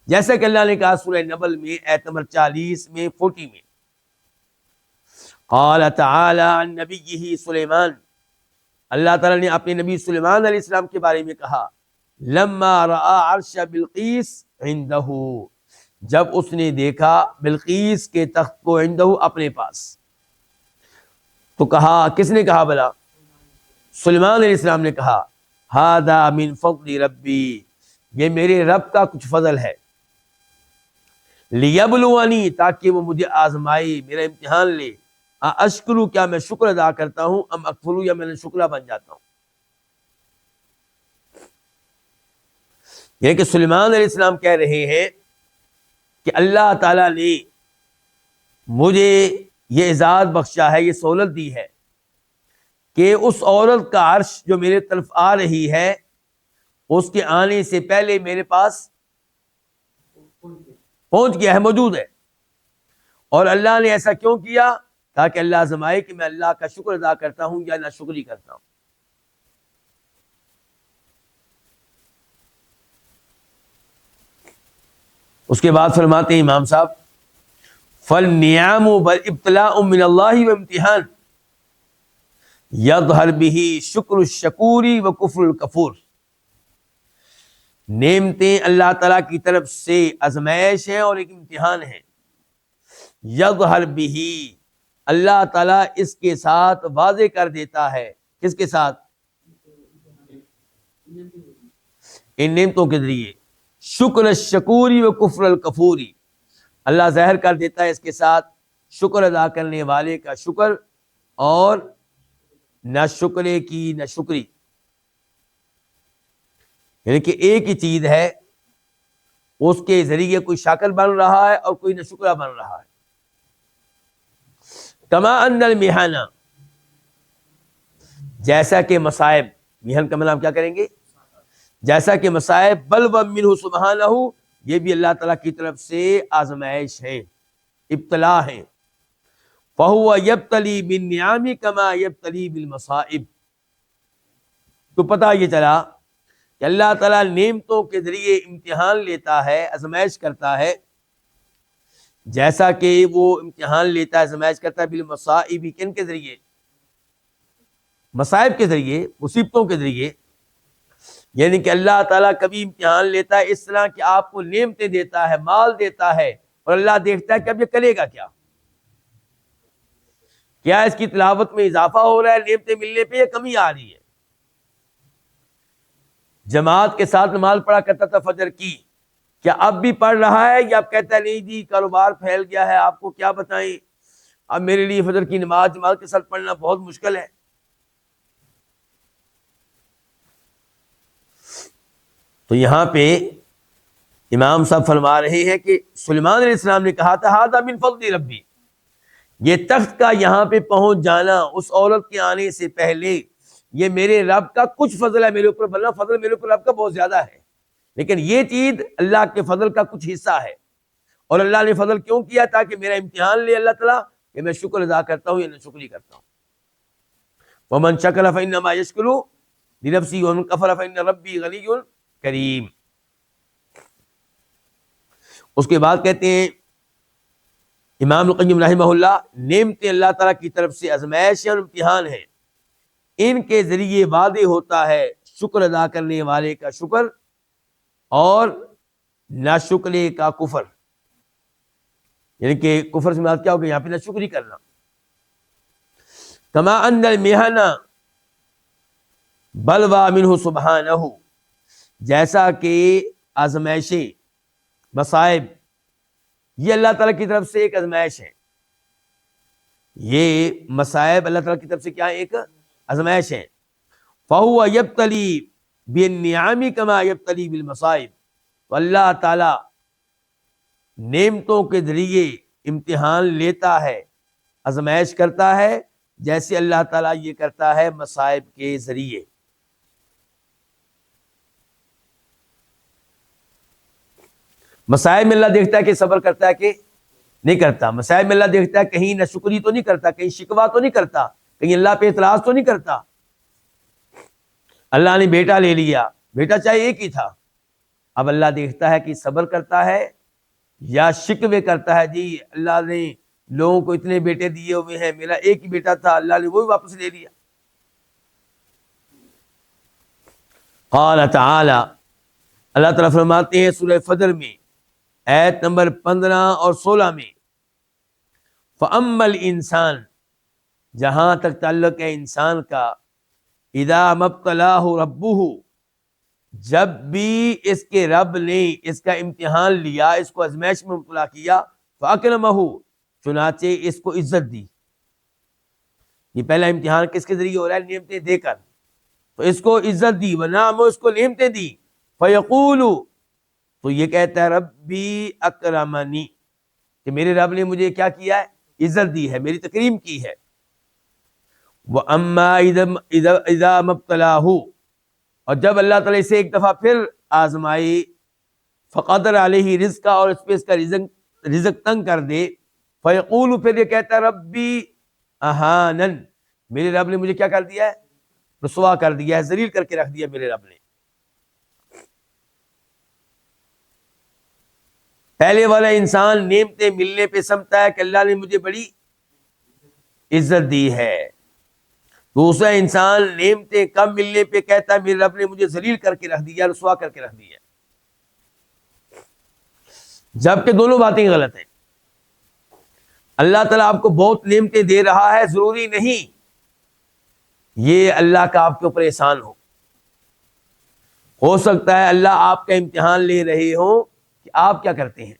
جیسا کہ اللہ نے کہا سورہ نبل میں آیت نمبر 40 میں 40 میں، قال تعالی عن نبیہ سلیمان، اللہ تعالیٰ نے اپنے نبی سلیمان علیہ السلام کے بارے میں کہا لما رأى عرش بلقیس عنده، جب اس نے دیکھا بلقیس کے تخت کو عنده اپنے پاس، تو کہا، کس نے کہا بلا؟ سلیمان علیہ السلام نے کہا ھذا من فضل ربی، یہ میرے رب کا کچھ فضل ہے۔ لیبلونی، تاکہ وہ مجھے آزمائے، میرا امتحان لے، اشکرو، کیا میں شکر ادا کرتا ہوں، ام اکفرو، یا میں نے شکرہ بن جاتا ہوں۔ یہ کہ سلیمان علیہ السلام کہہ رہے ہیں کہ اللہ تعالیٰ نے مجھے یہ اعزاز بخشا ہے، یہ سہولت دی ہے کہ اس عورت کا عرش جو میرے طرف آ رہی ہے، اس کے آنے سے پہلے میرے پاس پہنچ گیا ہے، موجود ہے۔ اور اللہ نے ایسا کیوں کیا؟ تاکہ اللہ آزمائے کہ میں اللہ کا شکر ادا کرتا ہوں یا ناشکری کرتا ہوں۔ اس کے بعد فرماتے ہیں امام صاحب، فَالنِّعَامُ بَالْإِبْتِلَاءُ مِنَ اللَّهِ وَامْتِحَانٌ يَظْهَرْ بِهِ شُكْرُ الشَّكُورِ وَكُفْرُ الْكَفُورِ۔ نعمتیں اللہ تعالیٰ کی طرف سے آزمائش ہیں اور ایک امتحان ہے۔ يَظْهَرْ بِهِ، اللہ تعالیٰ اس کے ساتھ واضح کر دیتا ہے، کس کے ساتھ؟ ان نعمتوں کے ذریعے، شکر الشکوری و کفر الکفوری، اللہ ظاہر کر دیتا ہے اس کے ساتھ شکر ادا کرنے والے کا شکر اور نہ شکرے کی نہ شکری، یعنی کہ ایک ہی چیز ہے، اس کے ذریعے کوئی شاکر بن رہا ہے اور کوئی نہ شکرہ بن رہا ہے۔ کما ان المحنہ، جیسا کہ مصائب، محن کا مطلب کیا کریں گے؟ جیسا کہ مصائب، بل ومنہ سبحانہ، یہ بھی اللہ تعالیٰ کی طرف سے آزمائش ہے، ابتلا ہے۔ فہو یبتلی بالنعام کما یبتلی بالمصائب، تو پتہ یہ چلا کہ اللہ تعالیٰ نعمتوں کے ذریعے امتحان لیتا ہے، آزمائش کرتا ہے، جیسا کہ وہ امتحان لیتا ہے، آزمائش کرتا ہے بالمصائب، کن کے ذریعے؟ مصائب کے ذریعے، مصیبتوں کے ذریعے، یعنی کہ اللہ تعالیٰ کبھی امتحان لیتا ہے اس طرح کہ آپ کو نعمتیں دیتا ہے، مال دیتا ہے، اور اللہ دیکھتا ہے کہ اب یہ کرے گا کیا، کیا اس کی تلاوت میں اضافہ ہو رہا ہے نعمتیں ملنے پہ، یا کمی آ رہی ہے۔ جماعت کے ساتھ نماز پڑھا کرتا تھا فجر کی، کیا اب بھی پڑھ رہا ہے، یا اب کہتا ہے نہیں جی کاروبار پھیل گیا ہے، آپ کو کیا بتائیں، اب میرے لیے فجر کی نماز جماعت کے ساتھ پڑھنا بہت مشکل ہے۔ تو یہاں پہ امام صاحب فرما رہے ہیں کہ سلیمان علیہ السلام نے کہا تھا ھذا من فضل ربی، یہ تخت کا یہاں پہ پہنچ جانا اس عورت کے آنے سے پہلے یہ میرے رب کا کچھ فضل ہے میرے اوپر، بلکہ فضل میرے اوپر رب کا بہت زیادہ ہے، لیکن یہ چیز اللہ کے فضل کا کچھ حصہ ہے۔ اور اللہ نے فضل کیوں کیا؟ تاکہ میرا امتحان لے اللہ تعالیٰ کہ میں شکر ادا کرتا ہوں یا ناشکری کرتا ہوں۔ ومن شکر فانما یشکر لنفسہ ومن کفر فان ربی غنی کریم۔ اس کے بعد کہتے ہیں امام القیم رحمہ اللہ، نعمتیں اللہ تعالیٰ کی طرف سے آزمائش اور امتحان ہیں، ان کے ذریعے واضح ہوتا ہے شکر ادا کرنے والے کا شکر اور ناشکرے کا کفر، یعنی کہ کفر سے مراد کیا ہوگا یہاں پہ ناشکری کرنا۔ کما ان المحنہ بلوا منہ سبحانہ، جیسا کہ آزمائشیں، مصائب، یہ اللہ تعالیٰ کی طرف سے ایک آزمائش ہے، یہ مصائب اللہ تعالیٰ کی طرف سے کیا ہے؟ ایک آزمائش ہے۔ فہو یبتلی بالنعام کما یبتلی بالمصائب، تو اللہ تعالیٰ نعمتوں کے ذریعے امتحان لیتا ہے، آزمائش کرتا ہے، جیسے اللہ تعالیٰ یہ کرتا ہے مصائب کے ذریعے۔ مصائب میں اللہ دیکھتا ہے کہ صبر کرتا ہے کہ نہیں کرتا، مصائب میں اللہ دیکھتا ہے کہیں ناشکری تو نہیں کرتا، کہیں شکوہ تو نہیں کرتا، کہیں اللہ پہ اعتراض تو نہیں کرتا۔ اللہ نے بیٹا لے لیا، بیٹا چاہے ایک ہی تھا، اب اللہ دیکھتا ہے کہ صبر کرتا ہے یا شکوے کرتا ہے، جی اللہ نے لوگوں کو اتنے بیٹے دیے ہوئے ہیں، میرا ایک ہی بیٹا تھا، اللہ نے وہ بھی واپس لے لیا۔ قال تعالی، اللہ تعالیٰ فرماتے ہیں سورہ فجر میں آیت نمبر 15 اور 16 میں، فَأَمَّا الْإِنسان، جہاں تک تعلق ہے انسان کا، اِذَا مَبْتَلَاهُ رَبُّهُ، جب بھی اس کے رب نے اس کا امتحان لیا، اس کو آزمائش میں مبتلا کیا، فَأَكْرَمَهُ، چنانچہ اس کو عزت دی۔ یہ پہلا امتحان کس کے ذریعے ہو رہا ہے؟ نعمتیں دے کر، تو اس کو عزت دی، ونعم، اس کو نعمتیں دی، فَيَقُولُ، تو یہ کہتا ہے ربی اکرمنی، کہ میرے رب نے مجھے کیا کیا ہے؟ عزت دی ہے، میری تکریم کی ہے۔ وَأَمَّا إِذَا مَبْتَلَاهُ، اور جب اللہ تعالیٰ اسے ایک دفعہ پھر آزمائے، فقدر علیہ رزقا، اور اس پہ اس کا رزق تنگ کر دے، فیقول، پھر یہ کہتا ہے ربی اہانن، میرے رب نے مجھے کیا کر دیا ہے؟ رسوا کر دیا ہے، ذلیل کر کے رکھ دیا میرے رب نے۔ پہلے والا انسان نعمتیں ملنے پہ سمجھتا ہے کہ اللہ نے مجھے بڑی عزت دی ہے، دوسرا انسان نعمتیں کم ملنے پہ کہتا ہے میرے رب نے مجھے ذلیل کر کے رکھ دیا، رسوا کر کے رکھ دیا، جبکہ دونوں باتیں غلط ہیں۔ اللہ تعالیٰ آپ کو بہت نعمتیں دے رہا ہے، ضروری نہیں یہ اللہ کا آپ کے اوپر احسان ہو سکتا ہے اللہ آپ کا امتحان لے رہے ہوں کہ آپ کیا کرتے ہیں۔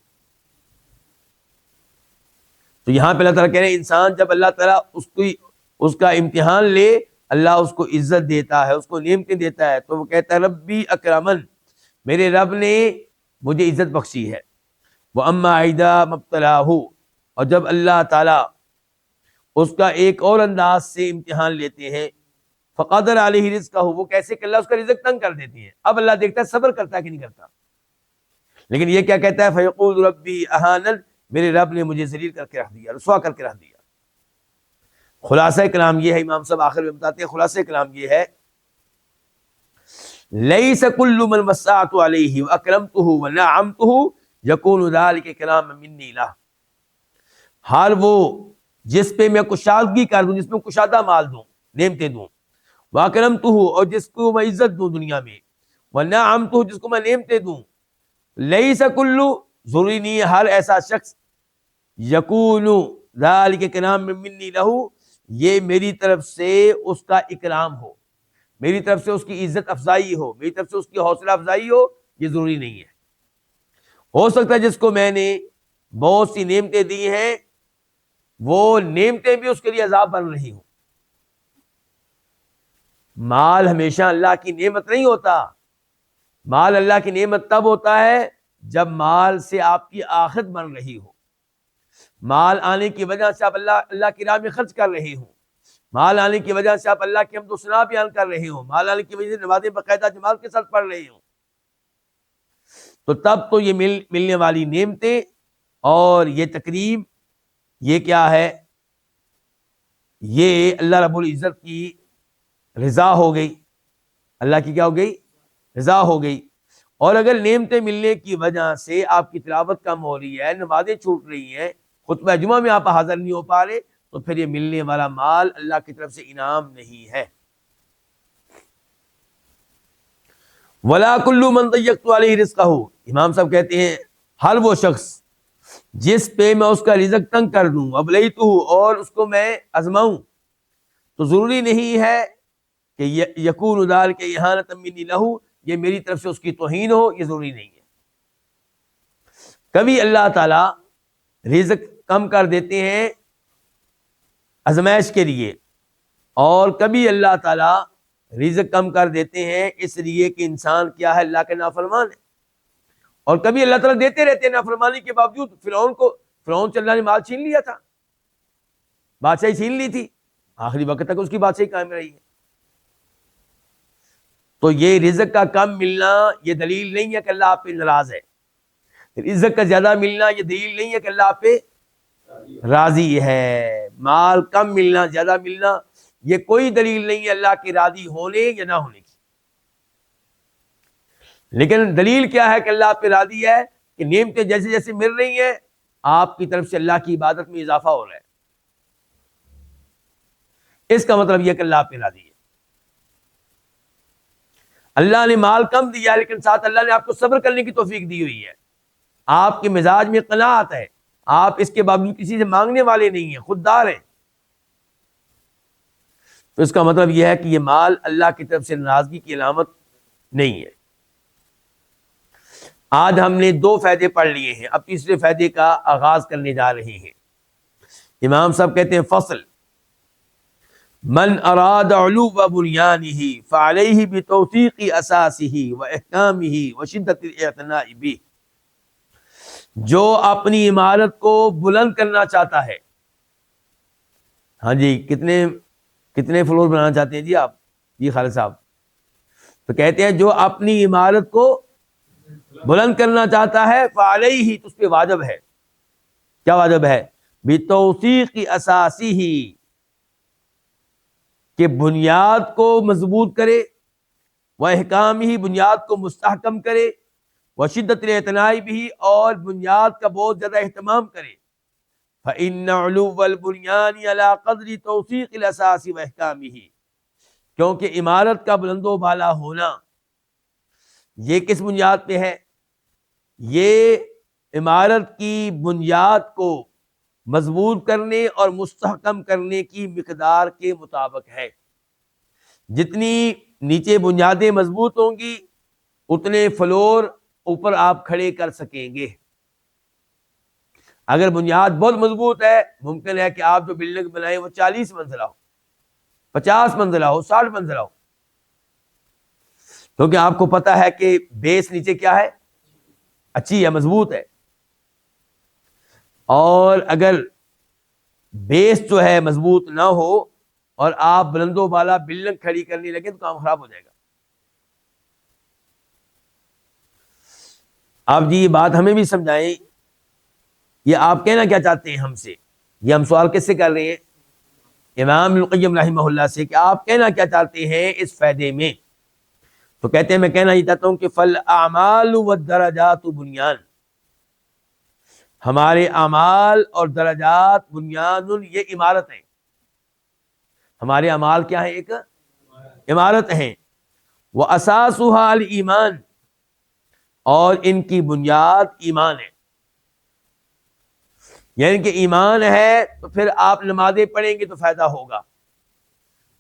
تو یہاں پہ اللہ تعالیٰ کہہ رہے ہیں انسان جب اللہ تعالیٰ اس کا امتحان لے، اللہ اس کو عزت دیتا ہے، اس کو نعمتیں دیتا ہے، تو وہ کہتا ہے ربی اکرمن، میرے رب نے مجھے عزت بخشی ہے۔ وَأَمَّا إِذَا مَبْتَلَاهُ، اور جب اللہ تعالیٰ اس کا ایک اور انداز سے امتحان لیتے ہیں، فقدر علیہ رزقہ، وہ کیسے کہ اللہ اس کا رزق تنگ کر دیتی ہے، اب اللہ دیکھتا ہے صبر کرتا ہے کہ نہیں کرتا، لیکن یہ کیا کہتا ہے فیقول ربی اہانن، میرے رب نے مجھے ذلیل کر کے رکھ دیا، رسوا کر کے رکھ دیا۔ خلاصہ کلام یہ ہے، امام صاحب آخر میں بتاتے ہیں خلاصہ کلام یہ ہے، لیس کل من وسعت علیہ واکرمتہ ونعمتہ یکون ذلک کلاما منی لہ، ہر وہ جس پہ میں کشادگی کر دوں، جس میں کشادہ مال دوں، نعمتیں دوں، واکرمتہ، اور جس کو میں عزت دوں دنیا میں، ونعمتہ، جس کو میں نعمتیں دوں، لیس کل، ضروری نہیں ہے ہر ایسا شخص، یکون ذلک کلاما منی لہ، یہ میری طرف سے اس کا اکرام ہو، میری طرف سے اس کی عزت افزائی ہو، میری طرف سے اس کی حوصلہ افزائی ہو، یہ ضروری نہیں ہے۔ ہو سکتا ہے جس کو میں نے بہت سی نعمتیں دی ہیں، وہ نعمتیں بھی اس کے لیے عذاب بن رہی ہوں۔ مال ہمیشہ اللہ کی نعمت نہیں ہوتا، مال اللہ کی نعمت تب ہوتا ہے جب مال سے آپ کی آخرت بن رہی ہو، مال آنے کی وجہ سے آپ اللہ کی راہ میں خرچ کر رہے ہوں، مال آنے کی وجہ سے آپ اللہ کی حمد و ثنا بیان کر رہے ہوں، مال آنے کی وجہ سے نمازیں باقاعدہ جماعت کے ساتھ پڑھ رہے ہوں، تو تب تو یہ ملنے والی نعمتیں اور یہ تکریم، یہ کیا ہے؟ یہ اللہ رب العزت کی رضا ہو گئی، اللہ کی کیا ہو گئی؟ رضا ہو گئی۔ اور اگر نعمتیں ملنے کی وجہ سے آپ کی تلاوت کم ہو رہی ہے، نمازیں چھوٹ رہی ہیں، خطبہ جمعہ میں آپ حاضر نہیں ہو پا رہے، تو پھر یہ ملنے والا مال اللہ کی طرف سے انعام نہیں ہے۔ وَلَا كُلُّ مَنْ ضَيَّقْتُ عَلَيْهِ رِزْقَهُ، امام صاحب کہتے ہیں ہر وہ شخص جس پہ میں اس کا رزق تنگ کر دوں، وَابْلَيْتُهُ، اور اس کو میں آزماؤں، تو ضروری نہیں ہے کہ یکون ذلک اہانۃ منی لہ، یہ میری طرف سے اس کی توہین ہو، یہ ضروری نہیں ہے۔ کبھی اللہ تعالی رزق کم کر دیتے ہیں آزمائش کے لیے، اور کبھی اللہ تعالی رزق کم کر دیتے ہیں اس لیے کہ انسان کیا ہے؟ اللہ کے نافرمان ہے، اور کبھی اللہ تعالیٰ دیتے رہتے ہیں نافرمانی کے باوجود۔ فرعون سے اللہ نے مال چھین لیا تھا، بادشاہی چھین لی تھی، آخری وقت تک اس کی بادشاہی قائم رہی ہے۔ تو یہ رزق کا کم ملنا یہ دلیل نہیں ہے کہ اللہ آپ پہ ناراض ہے، رزق کا زیادہ ملنا یہ دلیل نہیں ہے کہ اللہ آپ پہ راضی ہے، مال کم ملنا زیادہ ملنا یہ کوئی دلیل نہیں ہے اللہ کے راضی ہونے یا نہ ہونے کی۔ لیکن دلیل کیا ہے کہ اللہ آپ پہ راضی ہے؟ کہ نعمتیں جیسے جیسے مل رہی ہیں آپ کی طرف سے اللہ کی عبادت میں اضافہ ہو رہا ہے، اس کا مطلب یہ کہ اللہ آپ پہ راضی ہے۔ اللہ نے مال کم دیا ہے لیکن ساتھ اللہ نے آپ کو صبر کرنے کی توفیق دی ہوئی ہے، آپ کے مزاج میں قناعت ہے، آپ اس کے باوجود کسی سے مانگنے والے نہیں ہیں، خوددار ہیں، تو اس کا مطلب یہ ہے کہ یہ مال اللہ کی طرف سے ناراضگی کی علامت نہیں ہے۔ آج ہم نے 2 فائدے پڑھ لیے ہیں، اب تیسرے فائدے کا آغاز کرنے جا رہے ہیں۔ امام صاحب کہتے ہیں فصل من اراد علو بنیانہ فعلیہ بتوثیق اساسہ واحکامہ وشدۃ الاعتناء بہ، جو اپنی عمارت کو بلند کرنا چاہتا ہے۔ ہاں جی، کتنے فلور بنانا چاہتے ہیں جی آپ؟ جی خالد صاحب، تو کہتے ہیں جو اپنی عمارت کو بلند کرنا چاہتا ہے فعلیہ، تو اس پہ واجب ہے، کیا واجب ہے؟ بتوثیق اساسہ، کہ بنیاد کو مضبوط کرے، واحکام ہی، بنیاد کو مستحکم کرے، وشدت الاعتناء بھی، اور بنیاد کا بہت زیادہ اہتمام کرے۔ فإن علو البنیان علی قدر توثیق الاساس واحکامہ، کیونکہ عمارت کا بلند و بالا ہونا یہ کس بنیاد پہ ہے؟ یہ عمارت کی بنیاد کو مضبوط کرنے اور مستحکم کرنے کی مقدار کے مطابق ہے۔ جتنی نیچے بنیادیں مضبوط ہوں گی اتنے فلور اوپر آپ کھڑے کر سکیں گے۔ اگر بنیاد بہت مضبوط ہے، ممکن ہے کہ آپ جو بلڈنگ بنائیں وہ 40 منزلہ ہو، 50 منزلہ ہو، 60 منزلہ ہو، کیونکہ آپ کو پتا ہے کہ بیس نیچے کیا ہے؟ اچھی ہے، مضبوط ہے۔ اور اگر بیس جو ہے مضبوط نہ ہو اور آپ بلند و بالا بلڈنگ کھڑی کرنے لگے تو کام خراب ہو جائے گا۔ آپ جی یہ بات ہمیں بھی سمجھائیں، یہ آپ کہنا کیا چاہتے ہیں ہم سے؟ یہ ہم سوال کس سے کر رہے ہیں؟ امام ابن القیم رحمہ اللہ سے، کہ آپ کہنا کیا چاہتے ہیں اس فائدے میں؟ تو کہتے ہیں میں کہنا یہ چاہتا ہوں کہ فالاعمال والدرجات بنیان، ہمارے اعمال اور درجات بنیان، یہ عمارت ہیں۔ ہمارے اعمال کیا ہیں؟ ایک عمارت ہیں۔ واساسها الایمان، اور ان کی بنیاد ایمان ہے۔ یعنی کہ ایمان ہے تو پھر آپ نمازیں پڑھیں گے تو فائدہ ہوگا،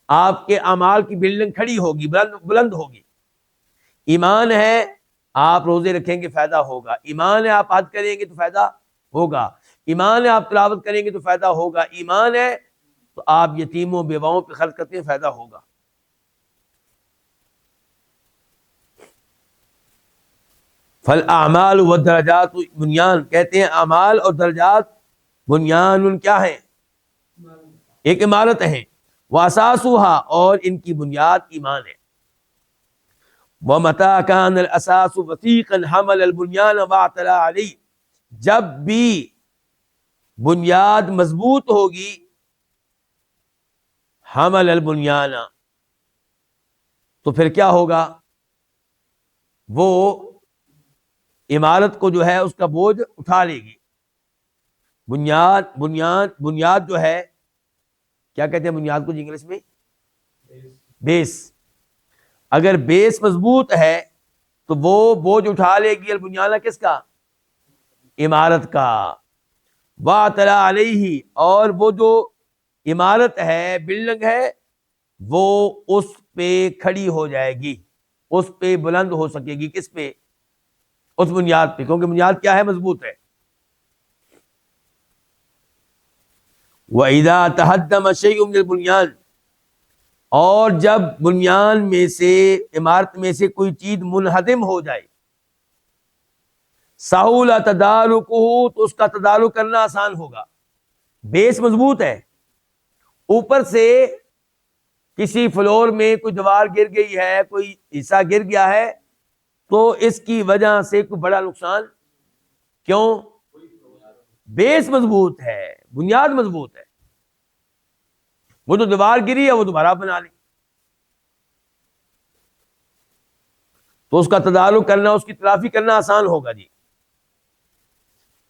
آپ کے اعمال کی بلڈنگ کھڑی ہوگی، بلند ہوگی۔ ایمان ہے آپ روزے رکھیں گے فائدہ ہوگا، ایمان ہے آپ حج کریں گے تو فائدہ ہوگا، ایمان ہے آپ تلاوت کریں گے تو فائدہ ہوگا، ایمان ہے تو آپ یتیموں بیواؤں پہ خرچ کرتے ہیں فائدہ ہوگا۔ فالاعمال والدرجات بنیان، کہتے ہیں اعمال اور درجات بنیان کیا ہیں؟ ایک عمارت ہیں۔ واساسها، اور ان کی بنیاد ایمان ہے۔ ومتى كان الاساس وثيقا حمل البنيان واعتلى عليه، جب بھی بنیاد مضبوط ہوگی، حمل البنیان، تو پھر کیا ہوگا؟ وہ عمارت کو جو ہے اس کا بوجھ اٹھا لے گی۔ بنیاد جو ہے، کیا کہتے ہیں بنیاد کو انگلش میں؟ بیس۔ اگر بیس مضبوط ہے تو وہ بوجھ اٹھا لے گی البنیانہ کس کا؟ عمارت کا۔ وَاعْتَلَى عَلَيْهِ، اور وہ جو عمارت ہے، بلڈنگ ہے، وہ اس پہ کھڑی ہو جائے گی، اس پہ بلند ہو سکے گی۔ کس پہ؟ اس بنیاد پہ، کیونکہ بنیاد کیا ہے؟ مضبوط ہے۔ وَإِذَا تَهَدَّمَ شَيْءٌ مِّنَ الْبُنْيَانِ، اور جب بنیان میں سے، عمارت میں سے کوئی چیز منہدم ہو جائے، سہول تدارکہ، تو اس کا تدارک کرنا آسان ہوگا۔ بیس مضبوط ہے، اوپر سے کسی فلور میں کوئی دیوار گر گئی ہے، کوئی حصہ گر گیا ہے، تو اس کی وجہ سے کوئی بڑا نقصان، کیوں؟ بیس مضبوط ہے، بنیاد مضبوط ہے۔ وہ تو دیوار گری ہے، وہ دوبارہ بنا لیں، تو اس کا تدارک کرنا، اس کی تلافی کرنا آسان ہوگا جی۔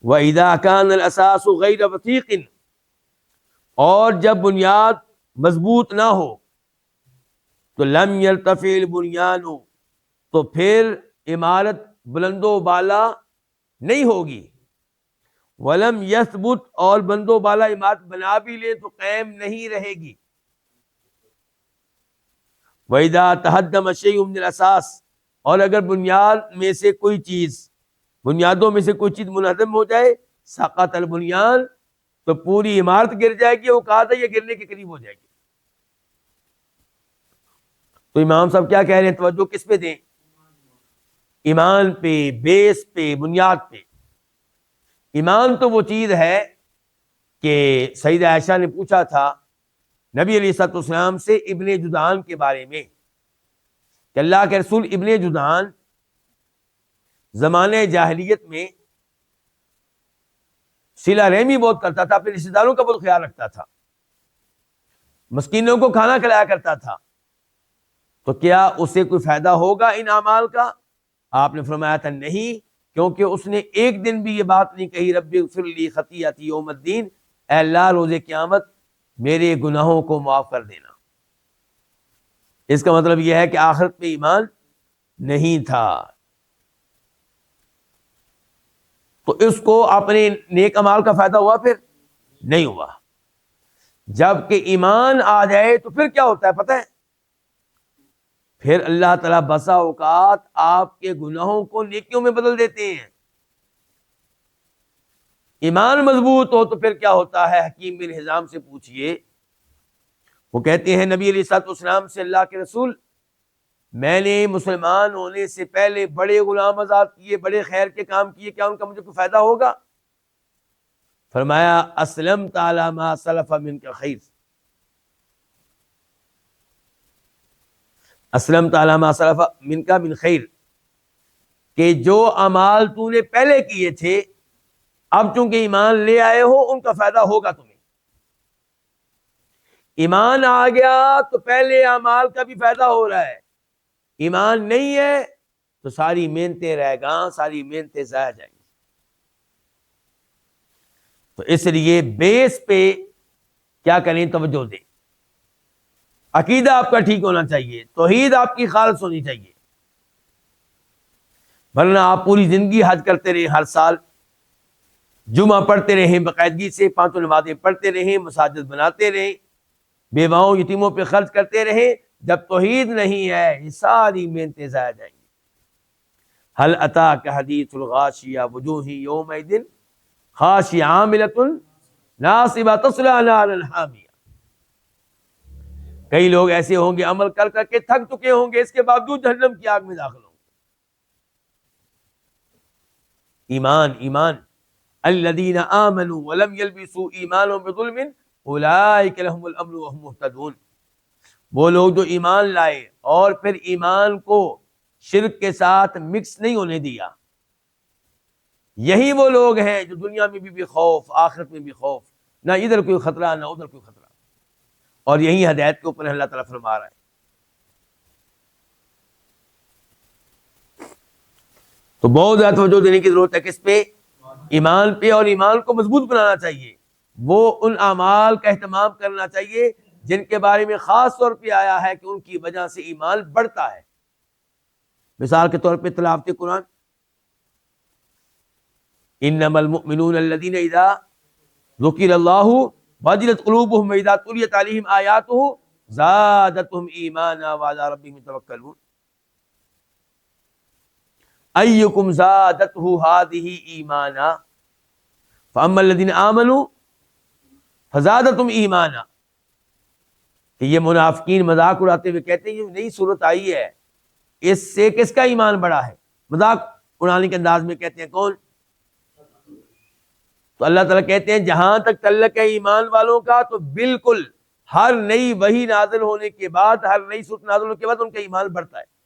وَإِذَا كَانَ الْأَسَاسُ غَيْرَ وَثِيقٍ، اور جب بنیاد مضبوط نہ ہو تو لم يرتفع البنیان، تو پھر عمارت بلند و بالا نہیں ہوگی۔ ولم یثبت، اور بلند و بالا عمارت بنا بھی لے تو قائم نہیں رہے گی۔ وَإِذَا تَهَدَّمَ شَيْءٌ مِّنَ الْأَسَاس، اور اگر بنیاد میں سے کوئی چیز بنیادوں میں سے کوئی چیز منہدم ہو جائے، سقط البنیان، تو پوری عمارت گر جائے گی، وہ کہا تھا یہ گرنے کے قریب ہو جائے گی۔ تو امام صاحب کیا کہہ رہے ہیں؟ توجہ کس پہ دیں؟ ایمان پہ، بیس پہ، بنیاد پہ۔ ایمان تو وہ چیز ہے کہ سیدہ عائشہ نے پوچھا تھا نبی علیہ الصلوۃ والسلام سے ابن جدعان کے بارے میں کہ اللہ کے رسول، ابن جدعان زمانے جاہلیت میں صلہ رحمی بہت کرتا تھا، اپنے رشتہ داروں کا بہت خیال رکھتا تھا، مسکینوں کو کھانا کھلایا کرتا تھا، تو کیا اسے کوئی فائدہ ہوگا ان اعمال کا؟ آپ نے فرمایا تھا نہیں، کیونکہ اس نے ایک دن بھی یہ بات نہیں کہی رب اغفر لی خطیئتی یوم الدین، اے اللہ روز قیامت میرے گناہوں کو معاف کر دینا۔ اس کا مطلب یہ ہے کہ آخرت پہ ایمان نہیں تھا، تو اس کو اپنے نیک اعمال کا فائدہ ہوا؟ پھر نہیں ہوا۔ جب کہ ایمان آ جائے تو پھر کیا ہوتا ہے پتہ ہے؟ پھر اللہ تعالیٰ بسا اوقات آپ کے گناہوں کو نیکیوں میں بدل دیتے ہیں۔ ایمان مضبوط ہو تو پھر کیا ہوتا ہے؟ حکیم بن حزام سے پوچھئے، وہ کہتے ہیں نبی علیہ الصلوۃ والسلام سے اللہ کے رسول، میں نے مسلمان ہونے سے پہلے بڑے غلام آزاد کیے، بڑے خیر کے کام کیے، کیا ان کا مجھے کوئی فائدہ ہوگا؟ فرمایا اسلمت علی ما سلف منک خیر، اسلمت علی ما سلف منک من خیر، کہ جو اعمال تو نے پہلے کیے تھے اب چونکہ ایمان لے آئے ہو ان کا فائدہ ہوگا تمہیں۔ ایمان آ گیا تو پہلے اعمال کا بھی فائدہ ہو رہا ہے، ایمان نہیں ہے تو ساری محنتیں رہ گاں، ساری محنتیں ضائع جائیں گی۔ تو اس لیے بیس پہ کیا کریں؟ توجہ دیں، عقیدہ آپ کا ٹھیک ہونا چاہیے، توحید آپ کی خالص ہونی چاہیے، ورنہ آپ پوری زندگی حج کرتے رہیں، ہر سال جمعہ پڑھتے رہیں باقاعدگی سے، 5 نمازیں پڑھتے رہیں، مساجد بناتے رہیں، بیواؤں یتیموں پہ خرچ کرتے رہیں، جب توحید نہیں ہے یہ ساری محنتیں ضائع جائیں گی۔ هل اتاک حدیث الغاشیہ وجوہ یومئذ خاشعہ عاملۃ ناصبہ تصلی نارا حامیہ۔ کئی لوگ ایسے ہوں گے عمل کر کر کے تھک چکے ہوں گے، اس کے باوجود جہنم کی آگ میں داخل ہوں گے۔ ایمان، ایمان، الذین آمنوا ولم یلبسوا ایمانهم بظلم اولئک لهم الامن وهم مہتدون۔ وہ لوگ جو ایمان لائے اور پھر ایمان کو شرک کے ساتھ مکس نہیں ہونے دیا، یہی وہ لوگ ہیں جو دنیا میں بھی خوف، آخرت میں بھی خوف، نہ ادھر کوئی خطرہ نہ ادھر کوئی خطرہ، اور یہی ہدایت کے اوپر اللہ تعالیٰ فرما رہا ہے۔ تو بہت زیادہ توجہ دینے کی ضرورت ہے کس پہ؟ ایمان پہ، اور ایمان کو مضبوط بنانا چاہیے۔ وہ ان اعمال کا اہتمام کرنا چاہیے جن کے بارے میں خاص طور پہ آیا ہے کہ ان کی وجہ سے ایمان بڑھتا ہے۔ مثال کے طور پہ تلاوت قرآن، انما المؤمنون الذین اذا ذکر اللہ وجلت قلوبهم واذا تلیت علیہم آیاتہ زادتہم ایمانا وعلی ربہم یتوکلون۔ ایکم زادتہ ہذہ ایمانا فاما الذین آمنوا فزادتہم ایمانا۔ کہ یہ منافقین مذاق اڑاتے ہوئے کہتے ہیں یہ نئی صورت آئی ہے، اس سے کس کا ایمان بڑا ہے؟ مذاق اڑانے کے انداز میں کہتے ہیں کون؟ تو اللہ تعالیٰ کہتے ہیں جہاں تک تعلق ہے ایمان والوں کا تو بالکل ہر نئی وحی نازل ہونے کے بعد، ہر نئی صورت نازل ہونے کے بعد ان کا ایمان بڑھتا ہے۔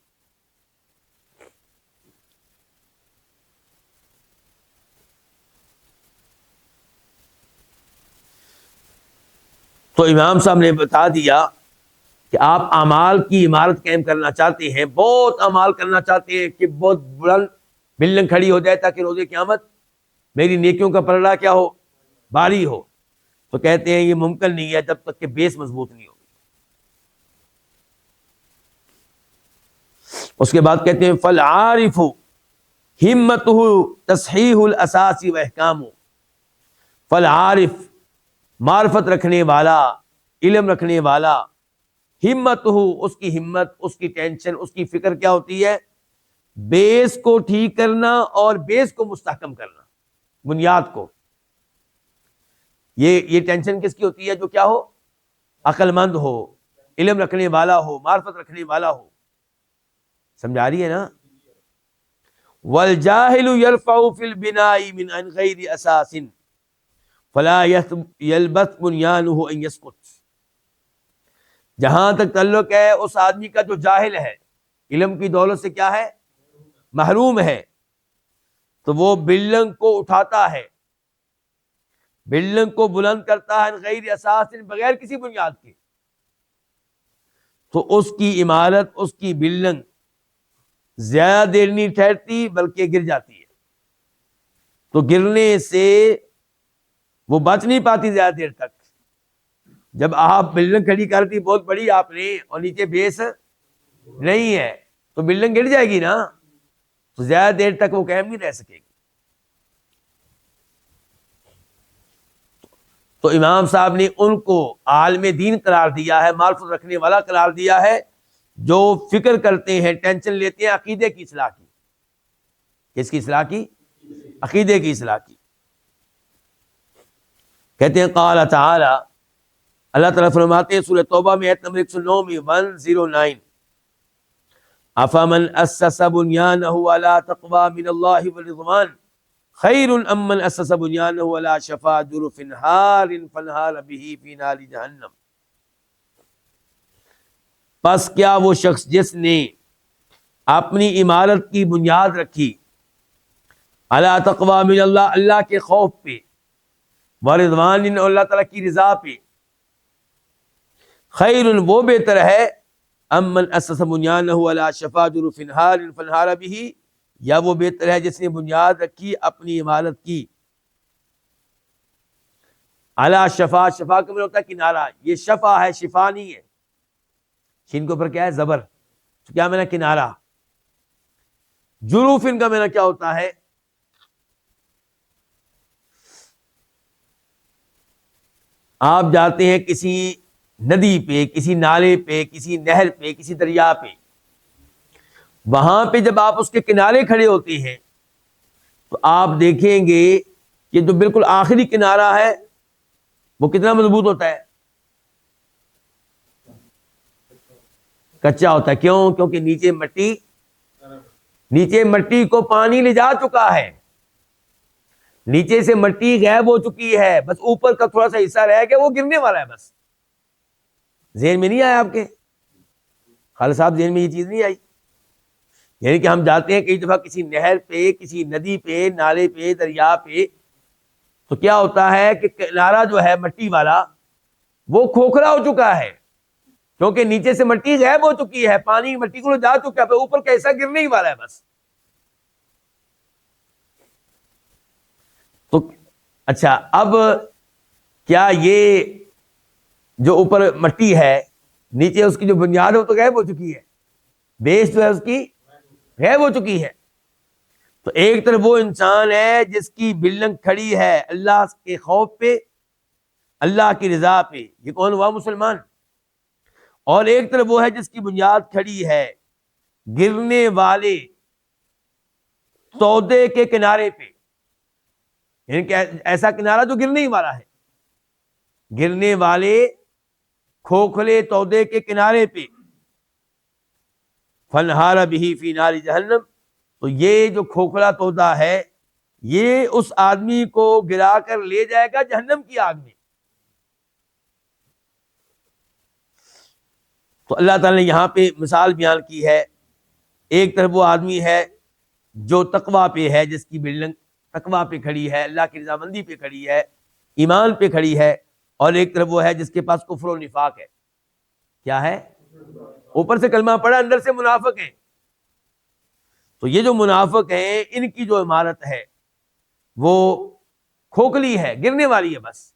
تو امام صاحب نے بتا دیا کہ آپ اعمال کی عمارت قائم کرنا چاہتے ہیں، بہت اعمال کرنا چاہتے ہیں کہ بہت بلند بلڈنگ کھڑی ہو جائے تاکہ روز قیامت میری نیکیوں کا پلڑا کیا ہو؟ باری ہو۔ تو کہتے ہیں یہ ممکن نہیں ہے جب تک کہ بیس مضبوط نہیں ہوگی۔ اس کے بعد کہتے ہیں فالعارف ہمتہ تصحیح الاساس و احکام۔ فالعارف، معرفت رکھنے والا، علم رکھنے والا، ہمت ہو، اس کی ہمت، اس کی ٹینشن، اس کی فکر کیا ہوتی ہے؟ بیس کو ٹھیک کرنا اور بیس کو مستحکم کرنا، بنیاد کو. یہ ٹینشن کس کی ہوتی ہے؟ جو کیا ہو، عقل مند ہو، علم رکھنے والا ہو، معرفت رکھنے والا ہو. سمجھا رہی ہے نا؟ والجاہل یرفع فی البناء من غیر اساس فلا یلبث بنیانہ ان یسقط. جہاں تک تعلق ہے اس آدمی کا جو جاہل ہے، علم کی دولت سے کیا ہے، محروم ہے، تو وہ بلڈنگ کو اٹھاتا ہے، بلڈنگ کو بلند کرتا ہے غیر اساس، بغیر کسی بنیاد کے، تو اس کی عمارت، اس کی بلڈنگ زیادہ دیر نہیں ٹھہرتی بلکہ گر جاتی ہے. تو گرنے سے وہ بچ نہیں پاتی زیادہ دیر تک. جب آپ بلڈنگ کھڑی کر دی بہت بڑی آپ نے اور نیچے بیس نہیں ہے تو بلڈنگ گر جائے گی نا، تو زیادہ دیر تک وہ قائم نہیں رہ سکے گی. تو امام صاحب نے ان کو عالم دین قرار دیا ہے، معرفت رکھنے والا قرار دیا ہے، جو فکر کرتے ہیں، ٹینشن لیتے ہیں عقیدے کی اصلاح کی. کس کی اصلاح کی؟ عقیدے کی اصلاح کی. کہتے ہیں قال تعالی، اللہ تعالیٰ فرماتے ہیں سورہ توبہ میں آیت نمبر 109 میں 109، افمن اسس بنیانہ علی تقوی من اللہ ورضوان خیر ام من اسس بنیانہ علی شفا جرف ہار فانہار بہ فی نار جہنم. پس کیا وہ شخص جس نے اپنی عمارت کی بنیاد رکھی علی تقوی من اللہ، اللہ کے خوف پہ، ورضوان، اللہ تعالیٰ کی رضا پہ، خیر، وہ بہتر ہے، ام من اسس بنیانہ علی شفا جرف ہار فانہار بہ، یا وہ بہتر ہے جس نے بنیاد رکھی اپنی عمارت کی علی شفا، شفا کا مطلب ہوتا ہے کنارہ، یہ شفا ہے، شفا نہیں ہے، شین کے اوپر کیا ہے، زبر، تو کیا معنی کنارہ. جروف ان کا معنی کیا ہوتا ہے، آپ جاتے ہیں کسی ندی پہ، کسی نالے پہ، کسی نہر پہ، کسی دریا پہ، وہاں پہ جب آپ اس کے کنارے کھڑے ہوتے ہیں تو آپ دیکھیں گے کہ جو بالکل آخری کنارہ ہے وہ کتنا مضبوط ہوتا ہے، کچا ہوتا ہے. کیوں؟ کیونکہ نیچے مٹی کو پانی لے جا چکا ہے، نیچے سے مٹی غائب ہو چکی ہے، بس اوپر کا تھوڑا سا حصہ رہ گیا، وہ گرنے والا ہے. بس ذہن میں نہیں آیا آپ کے خالد صاحب؟ ذہن میں یہ چیز نہیں آئی؟ یعنی کہ ہم جاتے ہیں کئی دفعہ کسی نہر پہ، کسی ندی پہ، نالے پہ، دریا پہ، تو کیا ہوتا ہے کہ کنارہ جو ہے مٹی والا وہ کھوکھلا ہو چکا ہے، کیونکہ نیچے سے مٹی غائب ہو چکی ہے، پانی مٹی کو جا چکا ہے، اوپر کا حصہ گرنے ہی والا ہے بس. تو اچھا، اب کیا یہ جو اوپر مٹی ہے، نیچے اس کی جو بنیاد ہو تو غائب ہو چکی ہے، بیس جو ہے اس کی غائب ہو چکی ہے. تو ایک طرف وہ انسان ہے جس کی بلڈنگ کھڑی ہے اللہ کے خوف پہ، اللہ کی رضا پہ، یہ کون ہوا؟ مسلمان. اور ایک طرف وہ ہے جس کی بنیاد کھڑی ہے گرنے والے تودے کے کنارے پہ، یعنی کہ ایسا کنارہ جو گرنے ہی والا ہے، گرنے والے کھوکھلے تودے کے کنارے پہ، فانہار بہ فی نار جہنم. تو یہ جو کھوکھلا تودا ہے یہ اس آدمی کو گرا کر لے جائے گا جہنم کی آگ میں. تو اللہ تعالیٰ نے یہاں پہ مثال بیان کی ہے، ایک طرف وہ آدمی ہے جو تقوی پہ ہے، جس کی بلڈنگ تقوی پہ کھڑی ہے، اللہ کی رضامندی پہ کھڑی ہے، ایمان پہ کھڑی ہے، اور ایک طرف وہ ہے جس کے پاس کفر و نفاق ہے. کیا ہے؟ اوپر سے کلمہ پڑھا، اندر سے منافق ہیں. تو یہ جو منافق ہیں ان کی جو عمارت ہے وہ کھوکھلی ہے، گرنے والی ہے بس.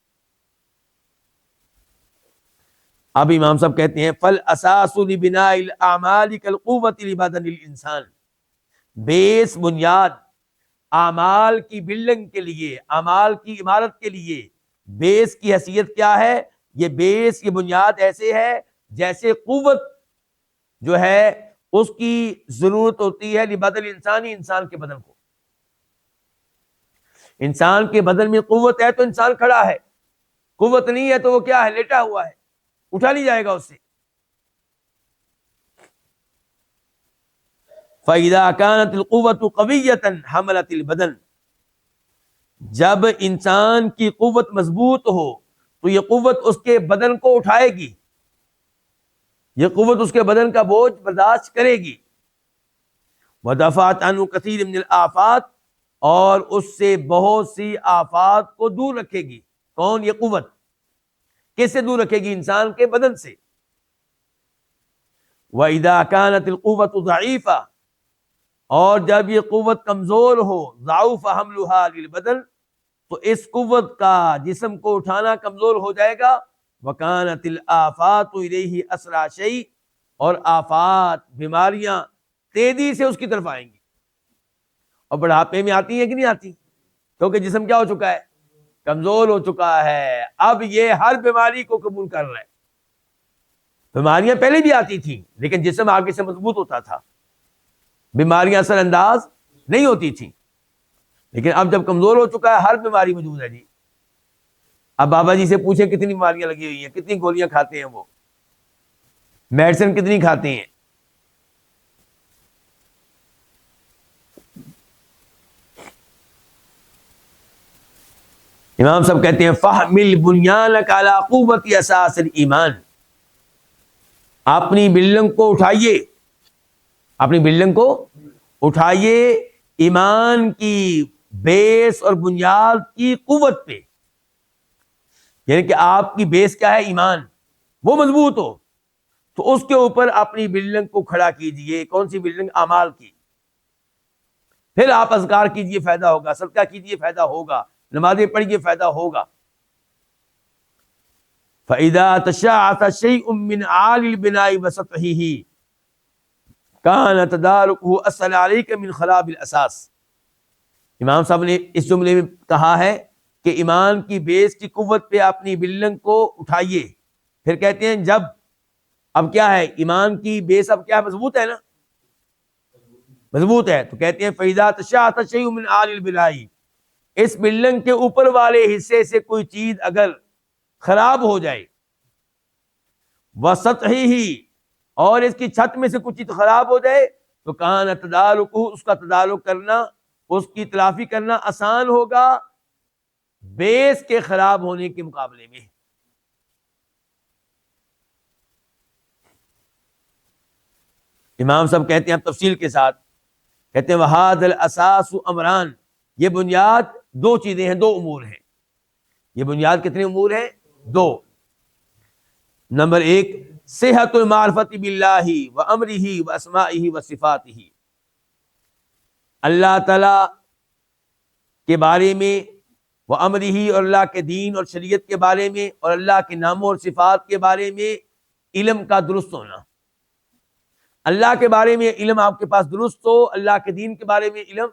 اب امام صاحب کہتے ہیں فالاساس لبناء الاعمال کالقوۃ لبدن الانسان، بیس، بنیاد اعمال کی بلڈنگ کے لیے، اعمال کی عمارت کے لیے بیس کی حیثیت کیا ہے؟ یہ بیس، یہ بنیاد ایسے ہے جیسے قوت جو ہے اس کی ضرورت ہوتی ہے لبدن انسانی، انسان کے بدن کو. انسان کے بدن میں قوت ہے تو انسان کھڑا ہے، قوت نہیں ہے تو وہ کیا ہے؟ لیٹا ہوا ہے، اٹھا نہیں جائے گا اس سے. فَإِذَا كَانَتِ الْقُوَّةُ قَوِيَّةً حَمَلَتِ الْبَدَنَ، جب انسان کی قوت مضبوط ہو تو یہ قوت اس کے بدن کو اٹھائے گی، یہ قوت اس کے بدن کا بوجھ برداشت کرے گی. وَدَفَعَتْ عَنْهُ كَثِيرٌ مِّنَ الْآفَاتِ، اور اس سے بہت سی آفات کو دور رکھے گی. کون؟ یہ قوت. کس سے دور رکھے گی؟ انسان کے بدن سے. وَإِذَا كَانَتِ الْقُوَّةُ ضَعِيفَةً، اور جب یہ قوت کمزور ہو، ضعف حملها للبدن، تو اس قوت کا جسم کو اٹھانا کمزور ہو جائے گا. وَكَانَتِ الْآفَاتُ إِلَيْهِ أَسْرَعَ شَيْءٍ، اور آفات، بیماریاں تیزی سے اس کی طرف آئیں گی. اور بڑھاپے میں آتی ہیں کہ نہیں آتی؟ کیونکہ جسم کیا ہو چکا ہے؟ کمزور ہو چکا ہے. اب یہ ہر بیماری کو قبول کر رہا ہے. بیماریاں پہلے بھی آتی تھیں لیکن جسم آگے سے مضبوط ہوتا تھا، بیماریاں اثر انداز نہیں ہوتی تھیں. لیکن اب جب کمزور ہو چکا ہے، ہر بیماری موجود ہے جی. اب بابا جی سے پوچھیں کتنی بیماریاں لگی ہوئی ہیں، کتنی گولیاں کھاتے ہیں، وہ میڈیسن کتنی کھاتے ہیں. امام صاحب کہتے ہیں فَحْمِلْ بُنْيَانَكَ عَلَىٰ قُوَّةِ أَسَاسِ الْإِيمَانِ، اپنی بلڈنگ کو اٹھائیے، اپنی بلڈنگ کو اٹھائیے ایمان کی بیس اور بنیاد کی قوت پہ. یعنی کہ آپ کی بیس کیا ہے؟ ایمان. وہ مضبوط ہو تو اس کے اوپر اپنی بلڈنگ کو کھڑا کیجئے. کون سی بلڈنگ؟ اعمال کی. پھر آپ اذکار کیجئے، فائدہ ہوگا. صدقہ کیجئے، فائدہ ہوگا. نمازیں پڑھیے، فائدہ ہوگا. فَإِذَا تَشَعَّثَ شَيْءٌ مِّنْ عَالِ الْبِنَاءِ وَسَطْحِهِ كَانَ تَدَارُكُهُ أَسْهَلَ عَلَيْكَ مِنْ خَرَابِ الْأَسَاس. امام صاحب نے اس جملے میں کہا ہے کہ ایمان کی بیس کی قوت پہ اپنی بلڈنگ کو اٹھائیے. پھر کہتے ہیں جب اب کیا ہے؟ ایمان کی بیس اب کیا مضبوط ہے نا، مضبوط ہے. تو کہتے ہیں فَإِذَا تَشَعَّثَ شَيْءٌ مِّنْ عَالِ الْبِنَاءِ، اس بلڈنگ کے اوپر والے حصے سے کوئی چیز اگر خراب ہو جائے، وَسَطْحِهِ، اور اس کی چھت میں سے کچھ چیز خراب ہو جائے، تو کان تدارکہ، اس کا تدارک کرنا، اس کی تلافی کرنا آسان ہوگا بیس کے خراب ہونے کے مقابلے میں. امام صاحب کہتے ہیں تفصیل کے ساتھ، کہتے ہیں وَهَذَا الْأَسَاسُ أَمْرَانِ، یہ بنیاد دو چیزیں ہیں، دو امور ہیں. یہ بنیاد کتنے امور ہیں؟ دو. نمبر ایک، صحت المعرفت باللہ وامرہ واسمائہ وصفاتہ، اللہ تعالی کے بارے میں، وامرہ، اور اللہ کے دین اور شریعت کے بارے میں، اور اللہ کے ناموں اور صفات کے بارے میں علم کا درست ہونا. اللہ کے بارے میں علم آپ کے پاس درست ہو، اللہ کے دین کے بارے میں علم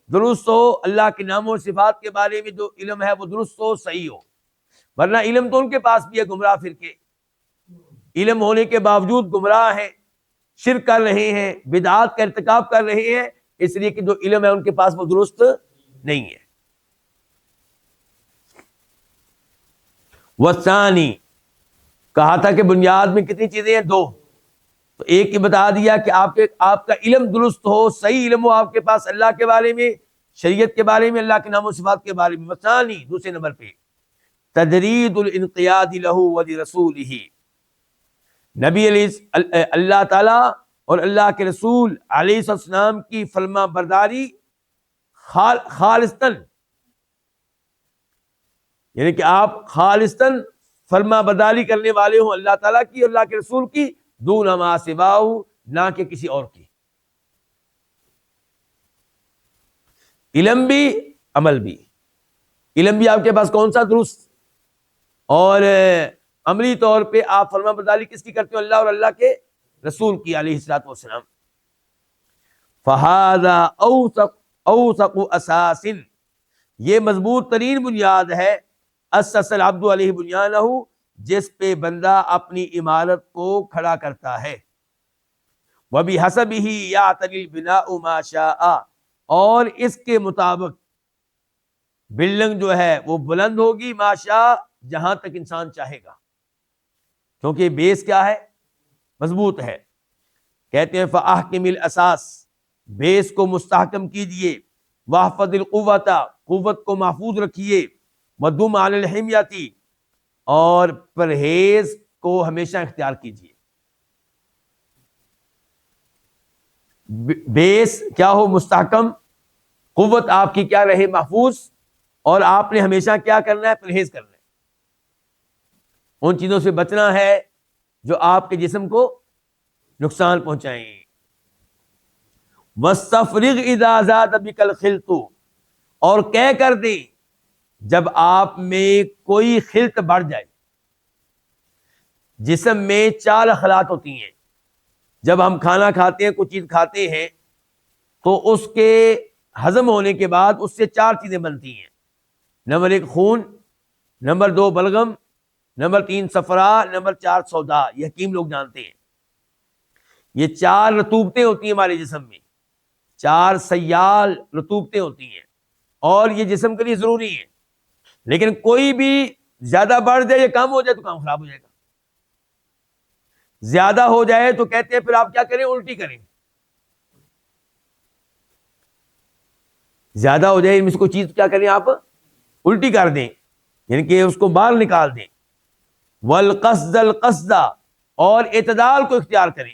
درست ہو، اللہ کے ناموں اور صفات کے بارے میں جو علم ہے وہ درست ہو، صحیح ہو. ورنہ علم تو ان کے پاس بھی ہے، گمراہ فرقے، علم ہونے کے باوجود گمراہ ہیں، شرک کر رہے ہیں، بدعات کا ارتکاب کر رہے ہیں، اس لیے کہ جو علم ہے ان کے پاس وہ درست نہیں ہے. والثانی، کہا تھا کہ بنیاد میں کتنی چیزیں ہیں؟ دو. تو ایک ہی بتا دیا کہ آپ کا علم درست ہو، صحیح علم ہو آپ کے پاس اللہ کے بارے میں، شریعت کے بارے میں، اللہ کے نام و صفات کے بارے میں. والثانی، دوسرے نمبر پہ تجرید الانقیاد لہ ولرسولہ، نبی علیہ اللہ تعالی اور اللہ کے رسول علیہ السلام کی فرما برداری خالصتاً، یعنی کہ آپ خالصتاً فرما برداری کرنے والے ہوں اللہ تعالیٰ کی اور اللہ کے رسول کی، دون ما سواہ، نہ کہ کسی اور کی. علم بھی، عمل بھی. علم بھی آپ کے پاس کون سا؟ درست. اور عملی طور پہ آپ فرما برداری کس کی کرتے ہو؟ اللہ اور اللہ کے رسول کی علیہ الصلوۃ والسلام. فَهَذَا أَوْثَقُ أَسَاسٍ، یہ مضبوط ترین بنیاد ہے، أَسَّسَ الْعَبْدُ عَلَيْهِ بُنْيَانَهُ، جس پہ بندہ اپنی عمارت کو کھڑا کرتا ہے. وَبِحَسَبِهِ يَعْتَلِي الْبِنَاءُ مَا شَاءَ، اور اس کے مطابق بلڈنگ جو ہے وہ بلند ہوگی ما شاء، جہاں تک انسان چاہے گا، کیونکہ بیس کیا ہے؟ مضبوط ہے۔ کہتے ہیں فَأَحْكِمِ الْأَسَاس، بیس کو مستحکم کیجئے، وَاحْفَظِ الْقُوَّةَ، قوت کو محفوظ رکھیے، وَدُمْ عَلَى الْحِمْيَةِ، اور پرہیز کو ہمیشہ اختیار کیجئے۔ بیس کیا ہو؟ مستحکم، قوت آپ کی کیا رہے؟ محفوظ، اور آپ نے ہمیشہ کیا کرنا ہے؟ پرہیز کرنا ہے، ان چیزوں سے بچنا ہے جو آپ کے جسم کو نقصان پہنچائیں۔ وَاسْتَفْرِغْ إِذَا زَادَ بِكَ الْخِلْطُ، اور کہہ کر دیں جب آپ میں کوئی خلط بڑھ جائے۔ جسم میں 4 خلاط ہوتی ہیں، جب ہم کھانا کھاتے ہیں، کوئی چیز کھاتے ہیں، تو اس کے ہضم ہونے کے بعد اس سے 4 چیزیں بنتی ہیں۔ نمبر 1 خون، نمبر 2 بلغم، نمبر 3 صفرا، نمبر 4 سودا۔ یہ حکیم لوگ جانتے ہیں۔ یہ 4 رطوبتیں ہوتی ہیں ہمارے جسم میں، 4 سیال رطوبتیں ہوتی ہیں، اور یہ جسم کے لیے ضروری ہیں، لیکن کوئی بھی زیادہ بڑھ جائے یا کم ہو جائے تو کام خراب ہو جائے گا۔ زیادہ ہو جائے تو کہتے ہیں پھر آپ کیا کریں؟ الٹی کریں۔ زیادہ ہو جائے ان میں سے کوئی چیز کیا کریں؟ آپ الٹی کر دیں، یعنی کہ اس کو باہر نکال دیں۔ والقصد القصد، اور اعتدال کو اختیار کریں۔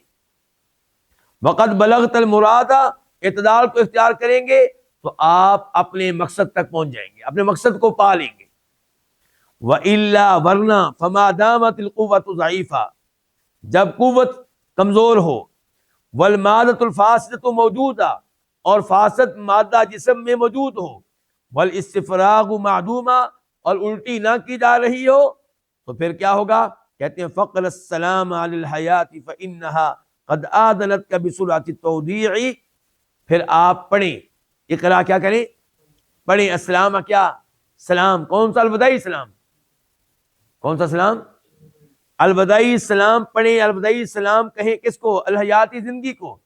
وقد بلغت المراد، اعتدال کو اختیار کریں گے تو آپ اپنے مقصد تک پہنچ جائیں گے، اپنے مقصد کو پا لیں گے۔ وَإِلَّا، ورنہ، فَمَا دَامَتِ الْقُوَّةُ ضَعِيفًا، جب قوت کمزور ہو، وَالْمَادَةُ الْفَاسِدَةُ موجودہ، اور فاسد مادہ جسم میں موجود ہو، وَالْإِسْتِفْرَاغُ مَعْدُومًا، اور الٹی نہ کی جا رہی ہو، تو پھر کیا ہوگا؟ کہتے ہیں فَقْرَ السَّلَامَ عَلَى الْحَيَاةِ فَإِنَّهَا قَدْ آذَنَتْكَ بِسُرْعَةِ التَّوْضِيعِ، پھر آپ پڑھیں، اقرا کیا کریں؟ پڑھیں، السلام کیا؟ سلام، کون سا؟ الوداعی سلام۔ کون سا سلام؟ الوداعی سلام پڑھیں، الوداعی سلام کہیں کس کو؟ الحیاتی، زندگی کو،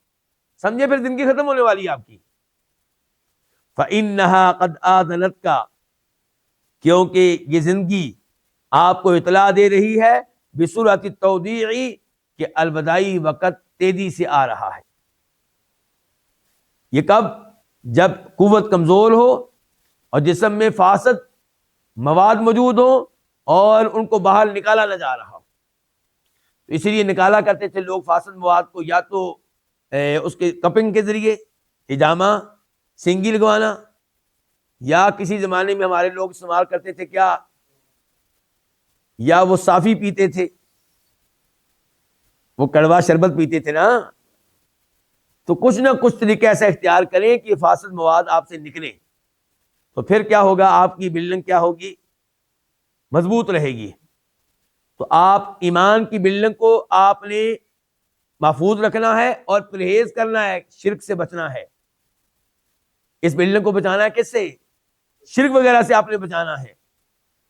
سمجھے؟ پھر زندگی ختم ہونے والی ہے آپ کی۔ فَإِنَّهَا قَدْ آذَنَتْكَ، کیونکہ یہ زندگی آپ کو اطلاع دے رہی ہے، بِسُرْعَةِ التَّوْضِيعِ، کہ الوداعی وقت تیزی سے آ رہا ہے۔ یہ کب؟ جب قوت کمزور ہو اور جسم میں فاسد مواد موجود ہو اور ان کو باہر نکالا نہ جا رہا ہو۔ تو اسی لیے نکالا کرتے تھے لوگ فاسد مواد کو، یا تو اس کے کپنگ کے ذریعے، حجامہ، سینگی لگوانا، یا کسی زمانے میں ہمارے لوگ استعمال کرتے تھے کیا؟ یا وہ صافی پیتے تھے، وہ کڑوا شربت پیتے تھے نا۔ تو کچھ نہ کچھ طریقہ ایسا اختیار کریں کہ فاسد مواد آپ سے نکلے، تو پھر کیا ہوگا؟ آپ کی بلڈنگ کیا ہوگی؟ مضبوط رہے گی۔ تو آپ ایمان کی بلڈنگ کو آپ نے محفوظ رکھنا ہے اور پرہیز کرنا ہے، شرک سے بچنا ہے۔ اس بلڈنگ کو بچانا ہے کس سے؟ شرک وغیرہ سے آپ نے بچانا ہے،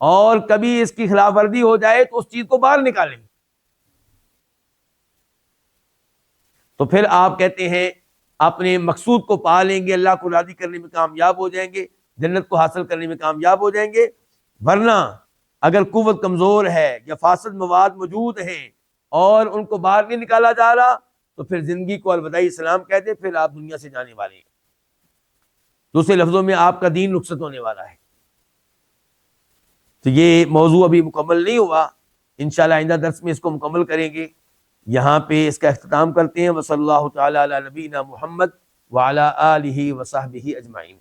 اور کبھی اس کی خلاف ورزی ہو جائے تو اس چیز کو باہر نکالیں۔ تو پھر آپ کہتے ہیں اپنے مقصود کو پا لیں گے، اللہ کو راضی کرنے میں کامیاب ہو جائیں گے، جنت کو حاصل کرنے میں کامیاب ہو جائیں گے۔ ورنہ اگر قوت کمزور ہے یا فاسد مواد موجود ہیں اور ان کو باہر نہیں نکالا جا رہا، تو پھر زندگی کو الوداعی سلام کہہ دیں، پھر آپ دنیا سے جانے والے ہیں۔ دوسرے لفظوں میں آپ کا دین رخصت ہونے والا ہے۔ تو یہ موضوع ابھی مکمل نہیں ہوا، انشاءاللہ آئندہ درس میں اس کو مکمل کریں گے۔ یہاں پہ اس کا اختتام کرتے ہیں۔ وصلی اللہ تعالی علی نبینا محمد وعلی آلہ وصحبہ اجمعین۔